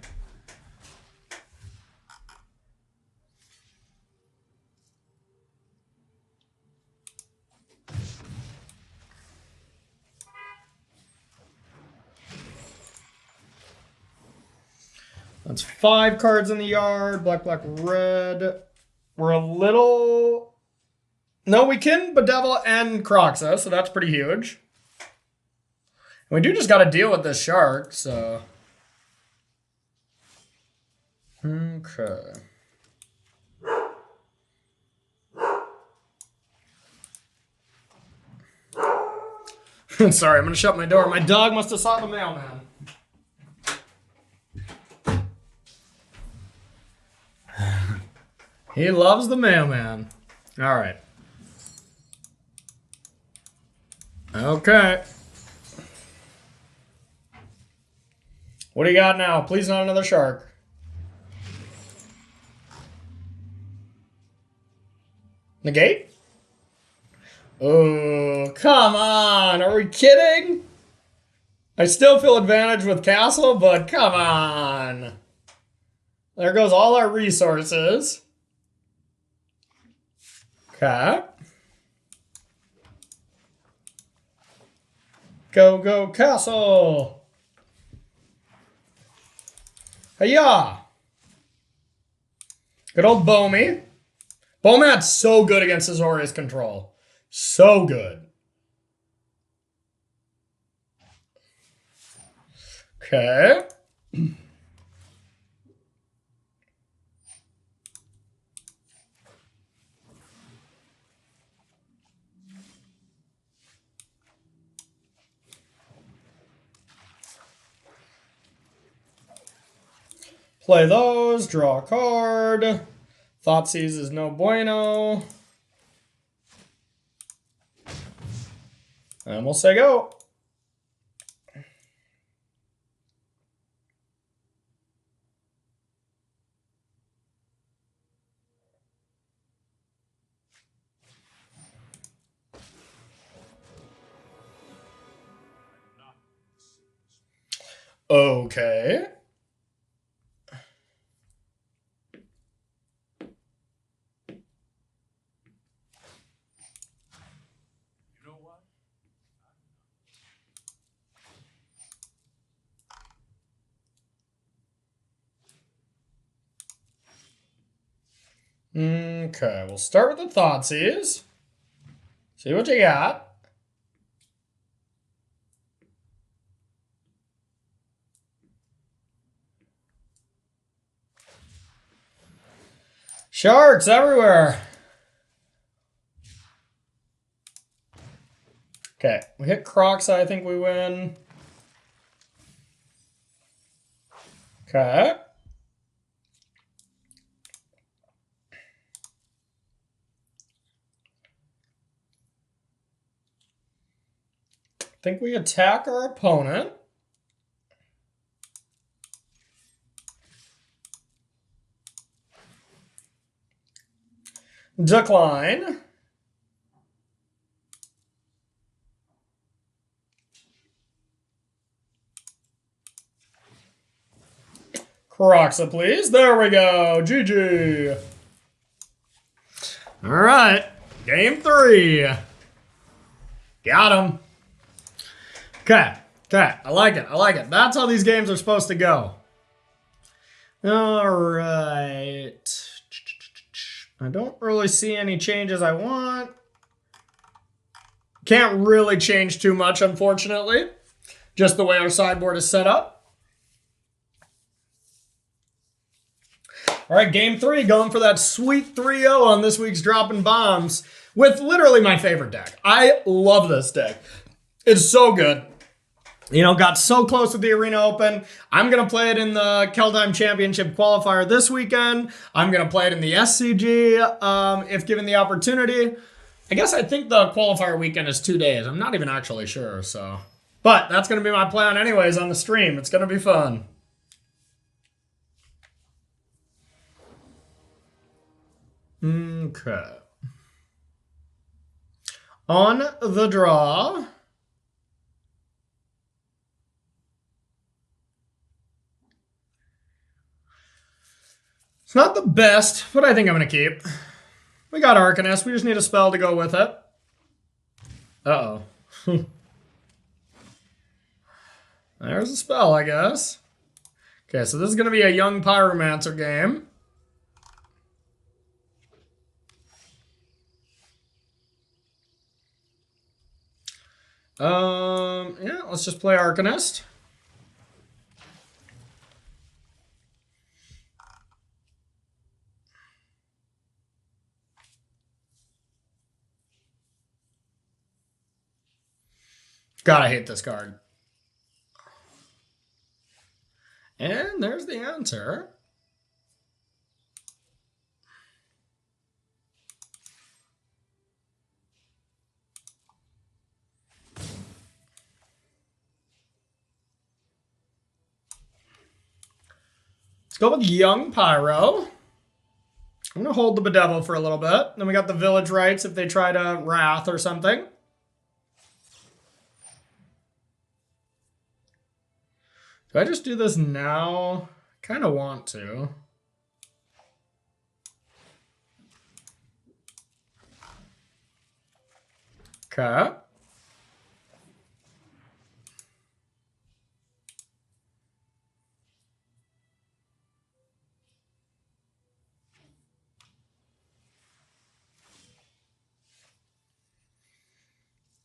That's 5 cards in the yard. Black, black, red. We're a little... No, we can Bedevil and Croxa, so that's pretty huge. And we do just got to deal with this Shark, so... Okay. Sorry, I'm going to shut my door. My dog must have saw the mailman. He loves the mailman. All right. Okay. What do you got now? Please not another Shark. Negate? Oh, come on. Are we kidding? I still feel advantage with Castle, but come on. There goes all our resources. Okay. Go, go, Castle. Hiya. Good old Bomi. Bomat's so good against Azorius control. So good. Okay. Play those, draw a card. Thoughtseize is no bueno. And we'll say go. Okay. Okay, we'll start with the Thoughtseize. See what you got. Sharks everywhere. Okay, we hit Crocs, I think we win. Okay. I think we attack our opponent. Decline. Croxa, please. There we go. GG. All right. Game 3. Got him. Okay. Okay, I like it. I like it. That's how these games are supposed to go. All right. I don't really see any changes I want. Can't really change too much, unfortunately. Just the way our sideboard is set up. All right, game 3, going for that sweet 3-0 on this week's Droppin Bombs with literally my favorite deck. I love this deck. It's so good. You know, got so close with the Arena Open. I'm going to play it in the Keldheim Championship qualifier this weekend. I'm going to play it in the SCG if given the opportunity. I guess I think the qualifier weekend is 2 days. I'm not even actually sure, so. But that's going to be my plan anyways on the stream. It's going to be fun. Okay. On the draw. It's not the best, but I think I'm going to keep. We got Arcanist. We just need a spell to go with it. Uh-oh. There's a spell, I guess. Okay, so this is going to be a young Pyromancer game. Yeah, let's just play Arcanist. God, I hate this card. And there's the answer. Let's go with Young Pyro. I'm going to hold the Bedevil for a little bit. Then we got the Village Rites if they try to Wrath or something. Do I just do this now? Kind of want to. Okay.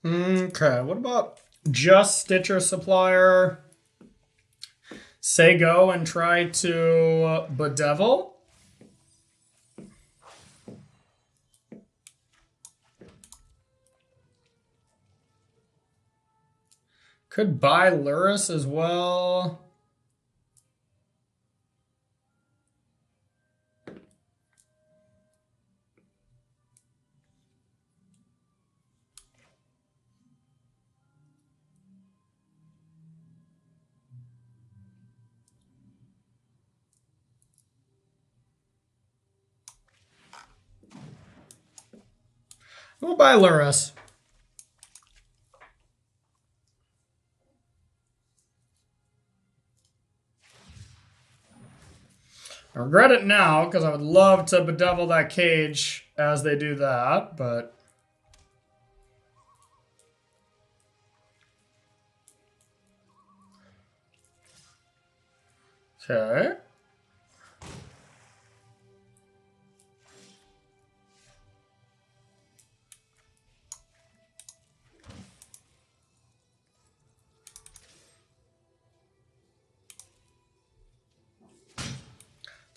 Okay, what about just Stitcher Supplier? Say go and try to Bedevil. Could buy Luris as well. We'll buy Luris. I regret it now because I would love to Bedevil that cage as they do that, but... Okay.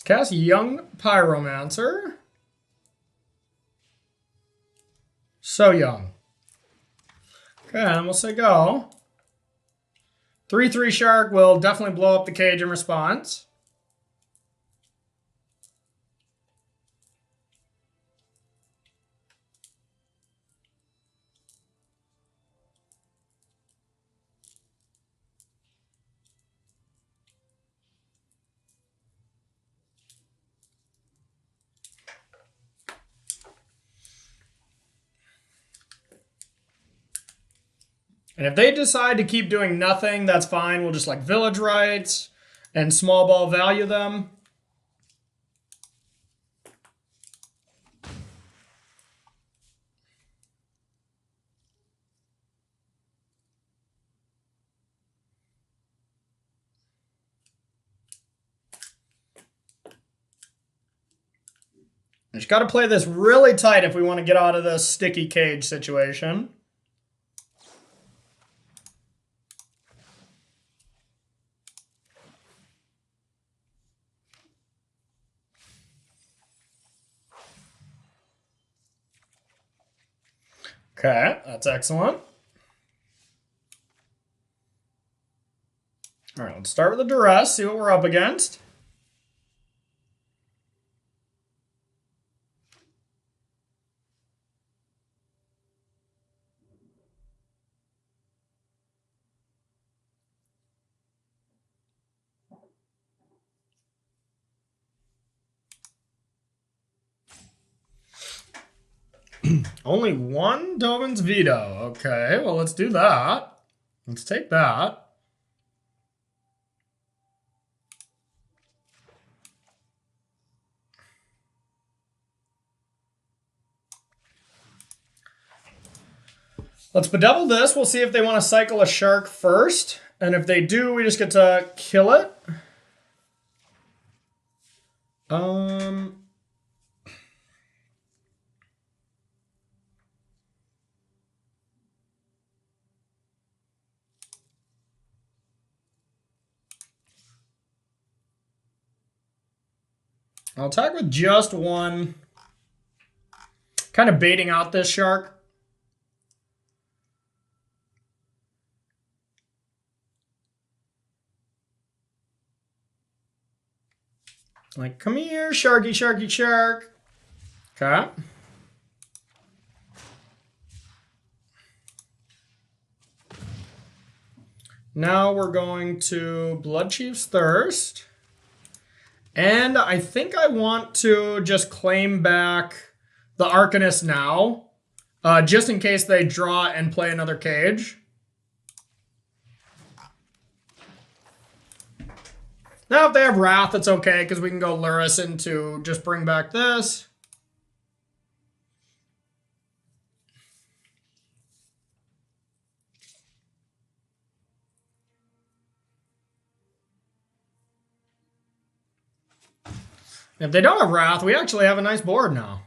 Cast Young Pyromancer. So young. Okay, and we'll say go. 3/3 Shark will definitely blow up the cage in response. And if they decide to keep doing nothing, that's fine. We'll just like Village Rites and Small Ball value them. Just got to play this really tight if we want to get out of this sticky cage situation. Okay, that's excellent. All right, let's start with the duress, see what we're up against. Only one Dovin's Veto. Okay, well, let's do that. Let's take that. Let's bedevil this. We'll see if they want to cycle a shark first. And if they do, we just get to kill it. I'll attack with just one. Kind of baiting out this shark. Like, come here, sharky, sharky, shark. Okay. Now we're going to Blood Chief's Thirst. And I think I want to just claim back the Arcanist now. Just in case they draw and play another cage. Now, if they have Wrath, it's okay, because we can go Luris into just bring back this. If they don't have Wrath, we actually have a nice board now.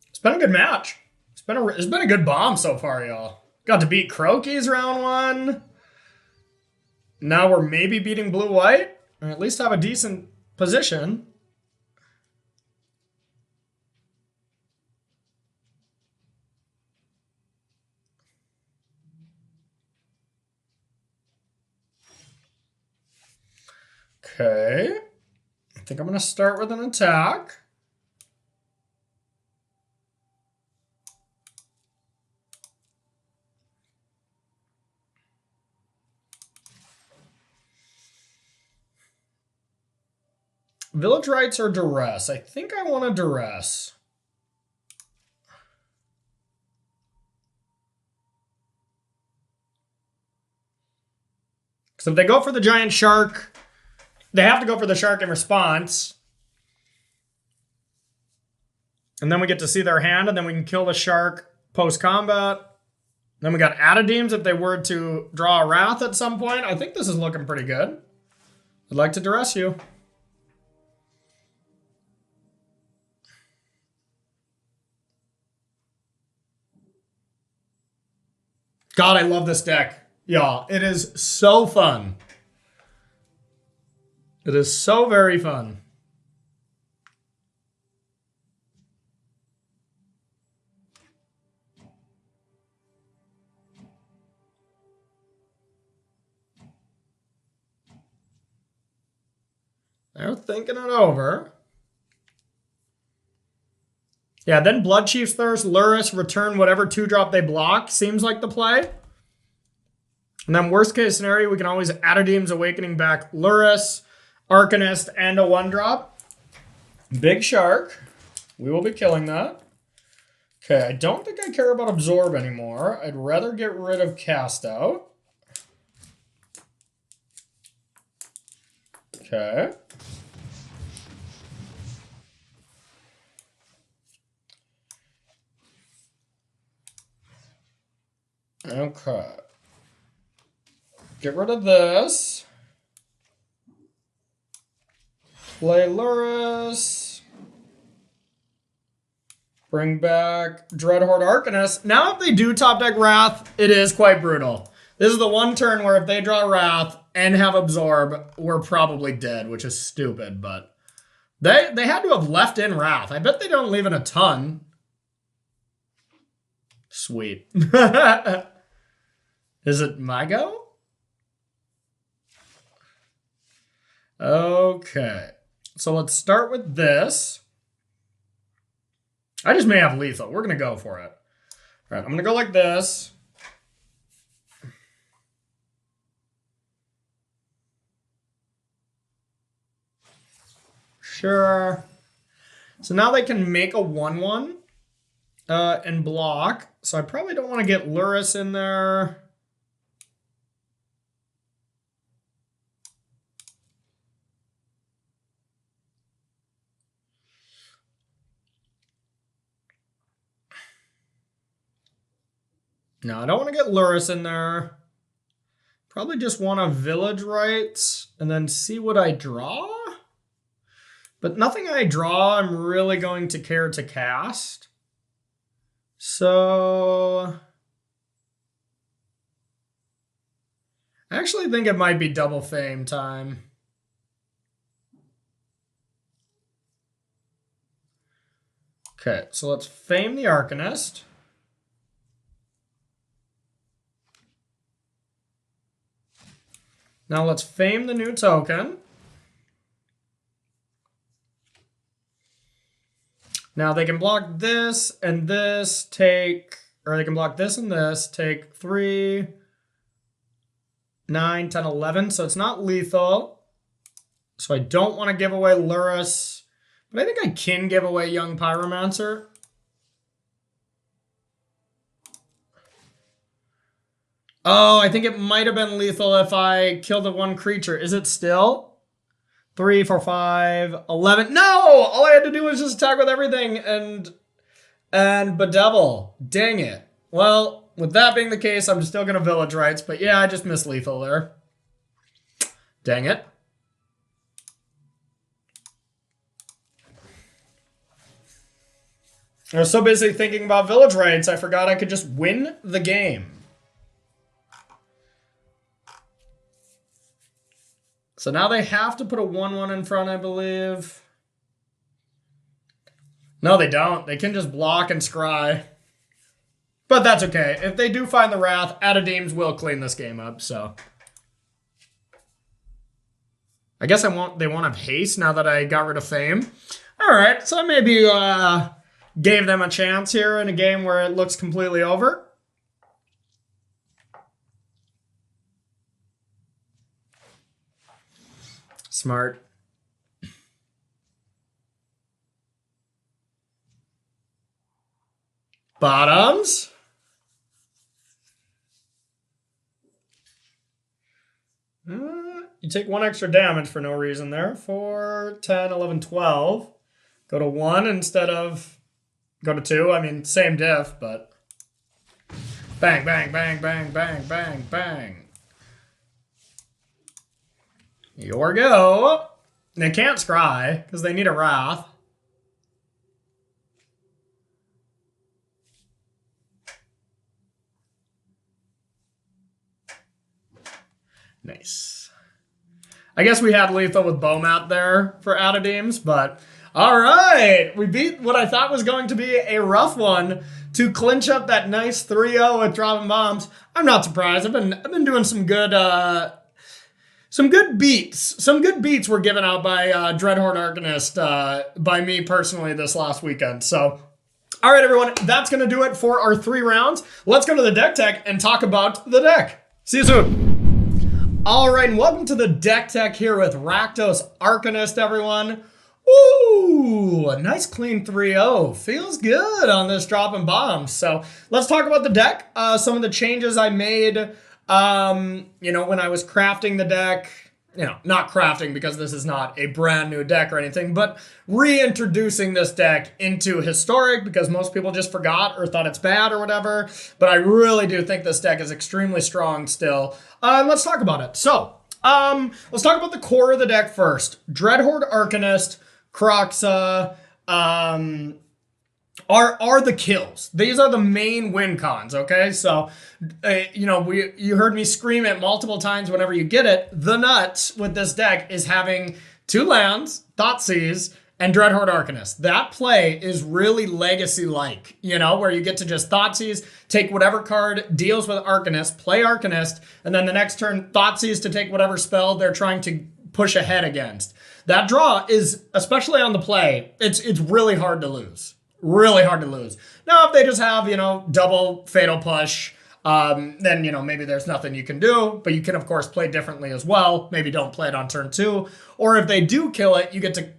It's been a good match. It's been a good bomb so far, y'all. Got to beat Croakies round one. Now we're maybe beating blue-white, or at least have a decent position. Okay. I think I'm going to start with an attack. Village Rights or Duress? I think I want a Duress. Because if they go for the giant shark, they have to go for the shark in response. And then we get to see their hand, and then we can kill the shark post-combat. Then we got Adadeems if they were to draw a Wrath at some point. I think this is looking pretty good. I'd like to Duress you. God, I love this deck. Y'all, it is so fun. It is so very fun. They're thinking it over. Yeah, then Blood Chief's Thirst, Luris, return whatever 2-drop they block. Seems like the play. And then worst case scenario, we can always Adadeem's Awakening back Luris, Arcanist, and a 1-drop. Big Shark. We will be killing that. Okay, I don't think I care about Absorb anymore. I'd rather get rid of Cast Out. Okay. Okay. Get rid of this. Play Lurrus. Bring back Dreadhorde Arcanist. Now if they do top deck Wrath, it is quite brutal. This is the one turn where if they draw Wrath and have Absorb, we're probably dead, which is stupid, but they had to have left in Wrath. I bet they don't leave in a ton. Sweet. Is it my go? Okay. So let's start with this. I just may have lethal. We're going to go for it. All right, I'm going to go like this. Sure. So now they can make a 1/1 and block. So I probably don't want to get Lurrus in there. No, I don't want to get Lurrus in there. Probably just want to Village Rites and then see what I draw. But nothing I draw I'm really going to care to cast. So I actually think it might be double Fame time. Okay, so let's Fame the Arcanist. Now let's Fame the new token. Now they can block this and this, take, or they can block this and this, take 3, 9, 10, 11. So it's not lethal. So I don't want to give away Lurrus, but I think I can give away Young Pyromancer. Oh, I think it might have been lethal if I killed the one creature. Is it still? 3, 4, 5, 11. No! All I had to do was just attack with everything and bedevil. Dang it. Well, with that being the case, I'm still going to Village Rites. But yeah, I just missed lethal there. Dang it. I was so busy thinking about Village Rites, I forgot I could just win the game. So now they have to put a 1/1 in front, I believe. No, they don't. They can just block and scry. But that's okay. If they do find the Wrath, Adadeems will clean this game up, so. I guess they won't have haste now that I got rid of Fame. Alright, so I maybe gave them a chance here in a game where it looks completely over. Smart. Bottoms. You take 1 extra damage for no reason there. 4, 10, 11, 12. Go to 1 instead of... Go to 2. I mean, same diff, but... Bang, bang, bang, bang, bang, bang, bang. Your go. They can't scry because they need a Wrath. Nice. I guess we had lethal with Bomat there for Adadeems, but all right. We beat what I thought was going to be a rough one to clinch up that nice 3-0 with Droppin Baums. I'm not surprised. I've been doing some good beats. Some good beats were given out by Dreadhorde Arcanist by me personally this last weekend. So, all right, everyone, that's going to do it for our 3 rounds. Let's go to the deck tech and talk about the deck. See you soon. All right, and welcome to the deck tech here with Rakdos Arcanist, everyone. Ooh, a nice clean 3-0. Feels good on this Droppin Baums. So let's talk about the deck. Some of the changes I made, when I was crafting the deck not crafting because this is not a brand new deck or anything, but reintroducing this deck into Historic because most people just forgot or thought it's bad or whatever. But I really do think this deck is extremely strong still. Let's talk about it. So, let's talk about the core of the deck first. Dreadhorde Arcanist, Kroxa, are the kills. These are the main win cons, okay? So, you heard me scream it multiple times whenever you get it. The nuts with this deck is having 2 lands, Thoughtseize, and Dreadhorde Arcanist. That play is really Legacy-like, where you get to just Thoughtseize, take whatever card deals with Arcanist, play Arcanist, and then the next turn, Thoughtseize to take whatever spell they're trying to push ahead against. That draw is, especially on the play, it's really hard to lose. Really hard to lose. Now, if they just have, double Fatal Push, then, maybe there's nothing you can do, but you can, of course, play differently as well. Maybe don't play it on turn 2. Or if they do kill it, you get to,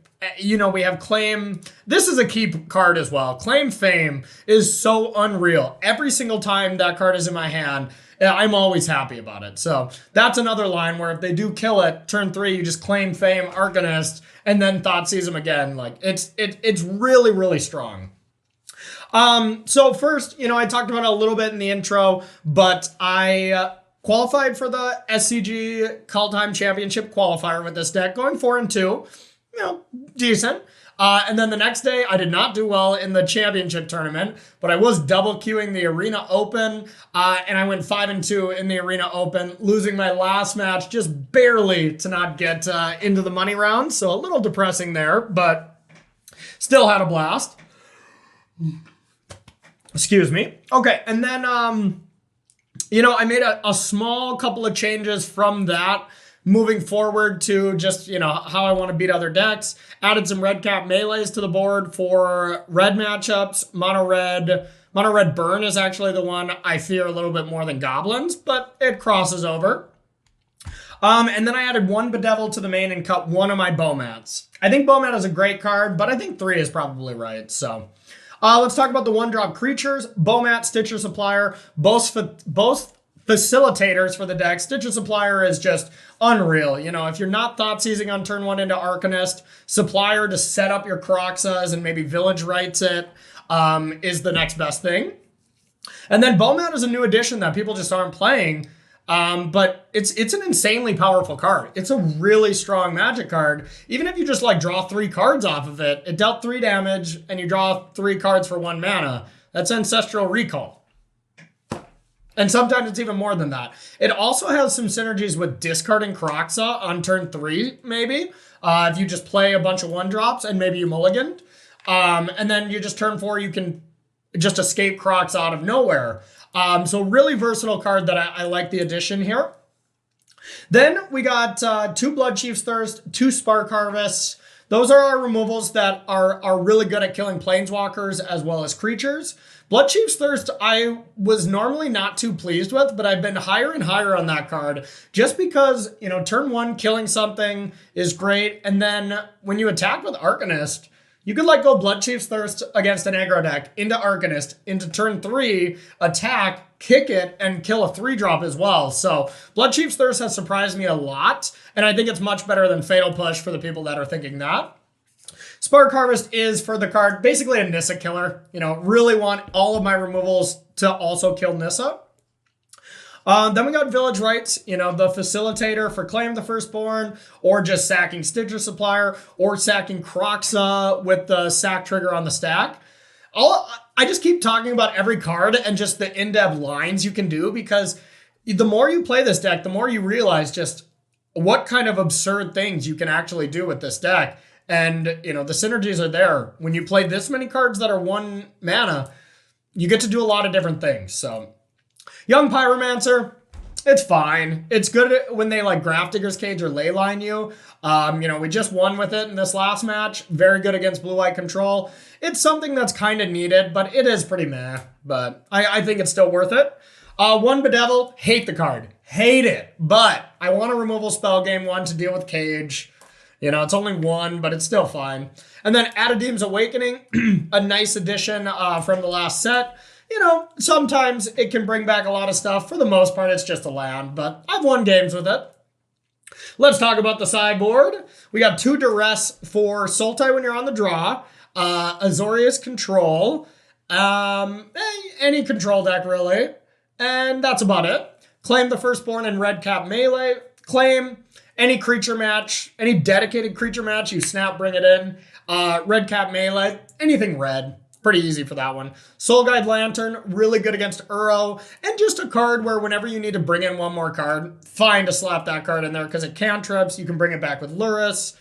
we have Claim. This is a key card as well. Claim Fame is so unreal. Every single time that card is in my hand, I'm always happy about it. So that's another line where if they do kill it, turn 3, you just Claim Fame, Arcanist, and then Thoughtseize them again. Like, it's really, really strong. So first, I talked about it a little bit in the intro, but I qualified for the SCG Call Time Championship qualifier with this deck, going 4-2, decent. And then the next day, I did not do well in the championship tournament, but I was double queuing the Arena Open, and I went 5-2 in the Arena Open, losing my last match just barely to not get into the money round. So a little depressing there, but still had a blast. Excuse me. Okay, and then, I made a small couple of changes from that, moving forward to just, how I want to beat other decks. Added some red cap melees to the board for red matchups. Mono red burn is actually the one I fear a little bit more than goblins, but it crosses over. And then I added 1 Bedevil to the main and cut 1 of my Bowmats. I think Bowmat is a great card, but I think 3 is probably right, so... let's talk about the 1-drop creatures. Bowmat, Stitcher Supplier, both facilitators for the deck. Stitcher Supplier is just unreal. If you're not Thoughtseizing on turn 1 into Arcanist, Supplier to set up your Kroxas and maybe Village Rights it is the next best thing. And then Bowmat is a new addition that people just aren't playing. But it's an insanely powerful card. It's a really strong Magic card. Even if you just draw 3 cards off of it, it dealt 3 damage and you draw 3 cards for 1 mana. That's Ancestral Recall. And sometimes it's even more than that. It also has some synergies with discarding Kroxa on turn 3, maybe. If you just play a bunch of 1-drops and maybe you mulliganed. And then you just turn 4, you can just escape Kroxa out of nowhere. So really versatile card that I like the addition here. Then we got 2 Bloodchief's Thirst, 2 Spark Harvests. Those are our removals that are really good at killing planeswalkers as well as creatures. Bloodchief's Thirst I was normally not too pleased with, but I've been higher and higher on that card just because, turn 1 killing something is great. And then when you attack with Arcanist, you could go Bloodchief's Thirst against an aggro deck into Arcanist, into turn 3, attack, kick it, and kill a 3-drop as well. So Bloodchief's Thirst has surprised me a lot, and I think it's much better than Fatal Push for the people that are thinking that. Spark Harvest is for the card, basically a Nissa killer. Really want all of my removals to also kill Nissa. Then we got Village Rights, the facilitator for Claim the Firstborn, or just sacking Stitcher Supplier, or sacking Kroxa with the sack trigger on the stack. I just keep talking about every card and just the in-depth lines you can do, because the more you play this deck, the more you realize just what kind of absurd things you can actually do with this deck. And, the synergies are there. When you play this many cards that are 1 mana, you get to do a lot of different things, so... Young Pyromancer, it's fine. It's good when they Graph Digger's Cage or Leyline you. We just won with it in this last match. Very good against blue-white control. It's something that's kind of needed, but it is pretty meh. But I think it's still worth it. 1 Bedevil, hate the card. Hate it. But I want a removal spell game 1 to deal with Cage. It's only 1, but it's still fine. And then Adadeem's Awakening, a nice addition from the last set. Sometimes it can bring back a lot of stuff. For the most part, it's just a land, but I've won games with it. Let's talk about the sideboard. We got 2 Duress for Sultai when you're on the draw. Azorius control. Any control deck, really. And that's about it. Claim the Firstborn and red cap melee. Claim any creature match, any dedicated creature match, you snap, bring it in. Red cap melee, anything red. Pretty easy for that one. Soul Guide Lantern, really good against Uro. And just a card where whenever you need to bring in one more card, fine to slap that card in there because it cantrips. You can bring it back with Luris.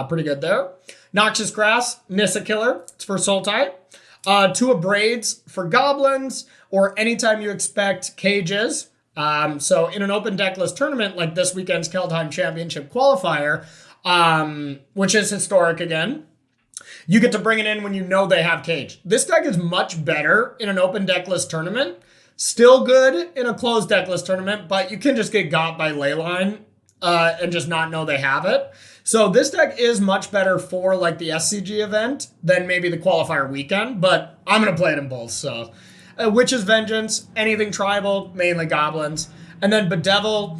Pretty good there. Noxious Grass, Nissa Killer. It's for Sultai. 2 Abrades for Goblins, or anytime you expect cages. So in an open deckless tournament like this weekend's Kaldheim Championship qualifier, which is historic again, you get to bring it in when you know they have cage. This deck is much better in an open deckless tournament. Still good in a closed deckless tournament, but you can just get got by Leyline and just not know they have it. So this deck is much better for like the SCG event than maybe the qualifier weekend, but I'm going to play it in both. So Witch's Vengeance, anything tribal, mainly goblins. And then Bedevil,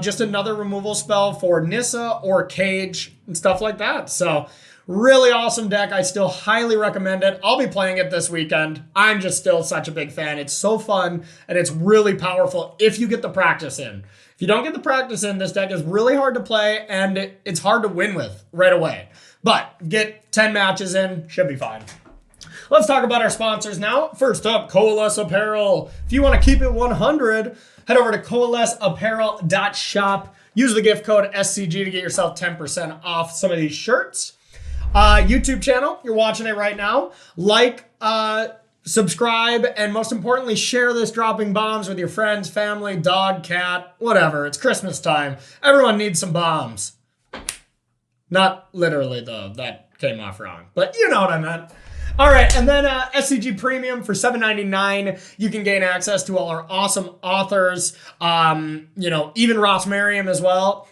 just another removal spell for Nissa or Cage and stuff like that. So really awesome deck. I still highly recommend it. I'll be playing it this weekend. I'm just still such a big fan. It's so fun and it's really powerful if you get the practice in. If you don't get the practice in, this deck is really hard to play and it's hard to win with right away. But get 10 matches in, should be fine. Let's talk about our sponsors now. First up, Coalesce Apparel. If you want to keep it 100, head over to coalesceapparel.shop. Use the gift code SCG to get yourself 10% off some of these shirts. YouTube channel, you're watching it right now. Like, subscribe, and most importantly, share this Dropping Bombs with your friends, family, dog, cat, whatever. It's Christmas time. Everyone needs some bombs. Not literally, though. That came off wrong. But you know what I meant. All right, and then SCG Premium for $7.99. You can gain access to all our awesome authors. Even Ross Merriam as well.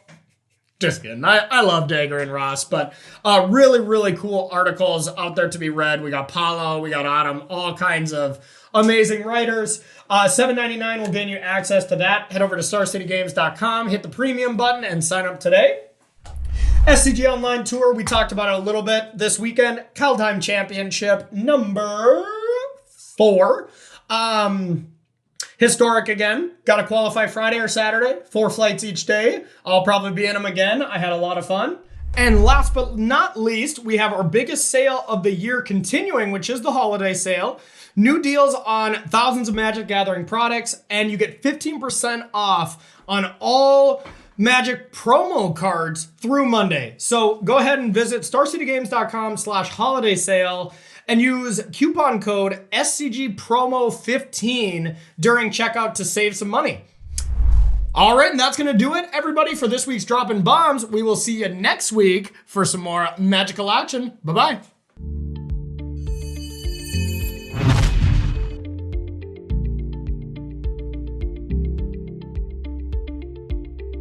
Just kidding. I love Dagger and Ross, but really, really cool articles out there to be read. We got Paulo, we got Autumn, all kinds of amazing writers. $7.99 will gain you access to that. Head over to StarCityGames.com, hit the premium button, and sign up today. SCG Online Tour, we talked about it a little bit this weekend. Kaldheim Championship number 4. Historic again. Got to qualify Friday or Saturday. 4 flights each day. I'll probably be in them again. I had a lot of fun. And last but not least, we have our biggest sale of the year continuing, which is the holiday sale. New deals on thousands of Magic Gathering products, and you get 15% off on all Magic promo cards through Monday. So go ahead and visit starcitygames.com/holiday sale and use coupon code SCGPromo15 during checkout to save some money. All right, and that's going to do it, everybody, for this week's Droppin' Bombs. We will see you next week for some more magical action. Bye-bye.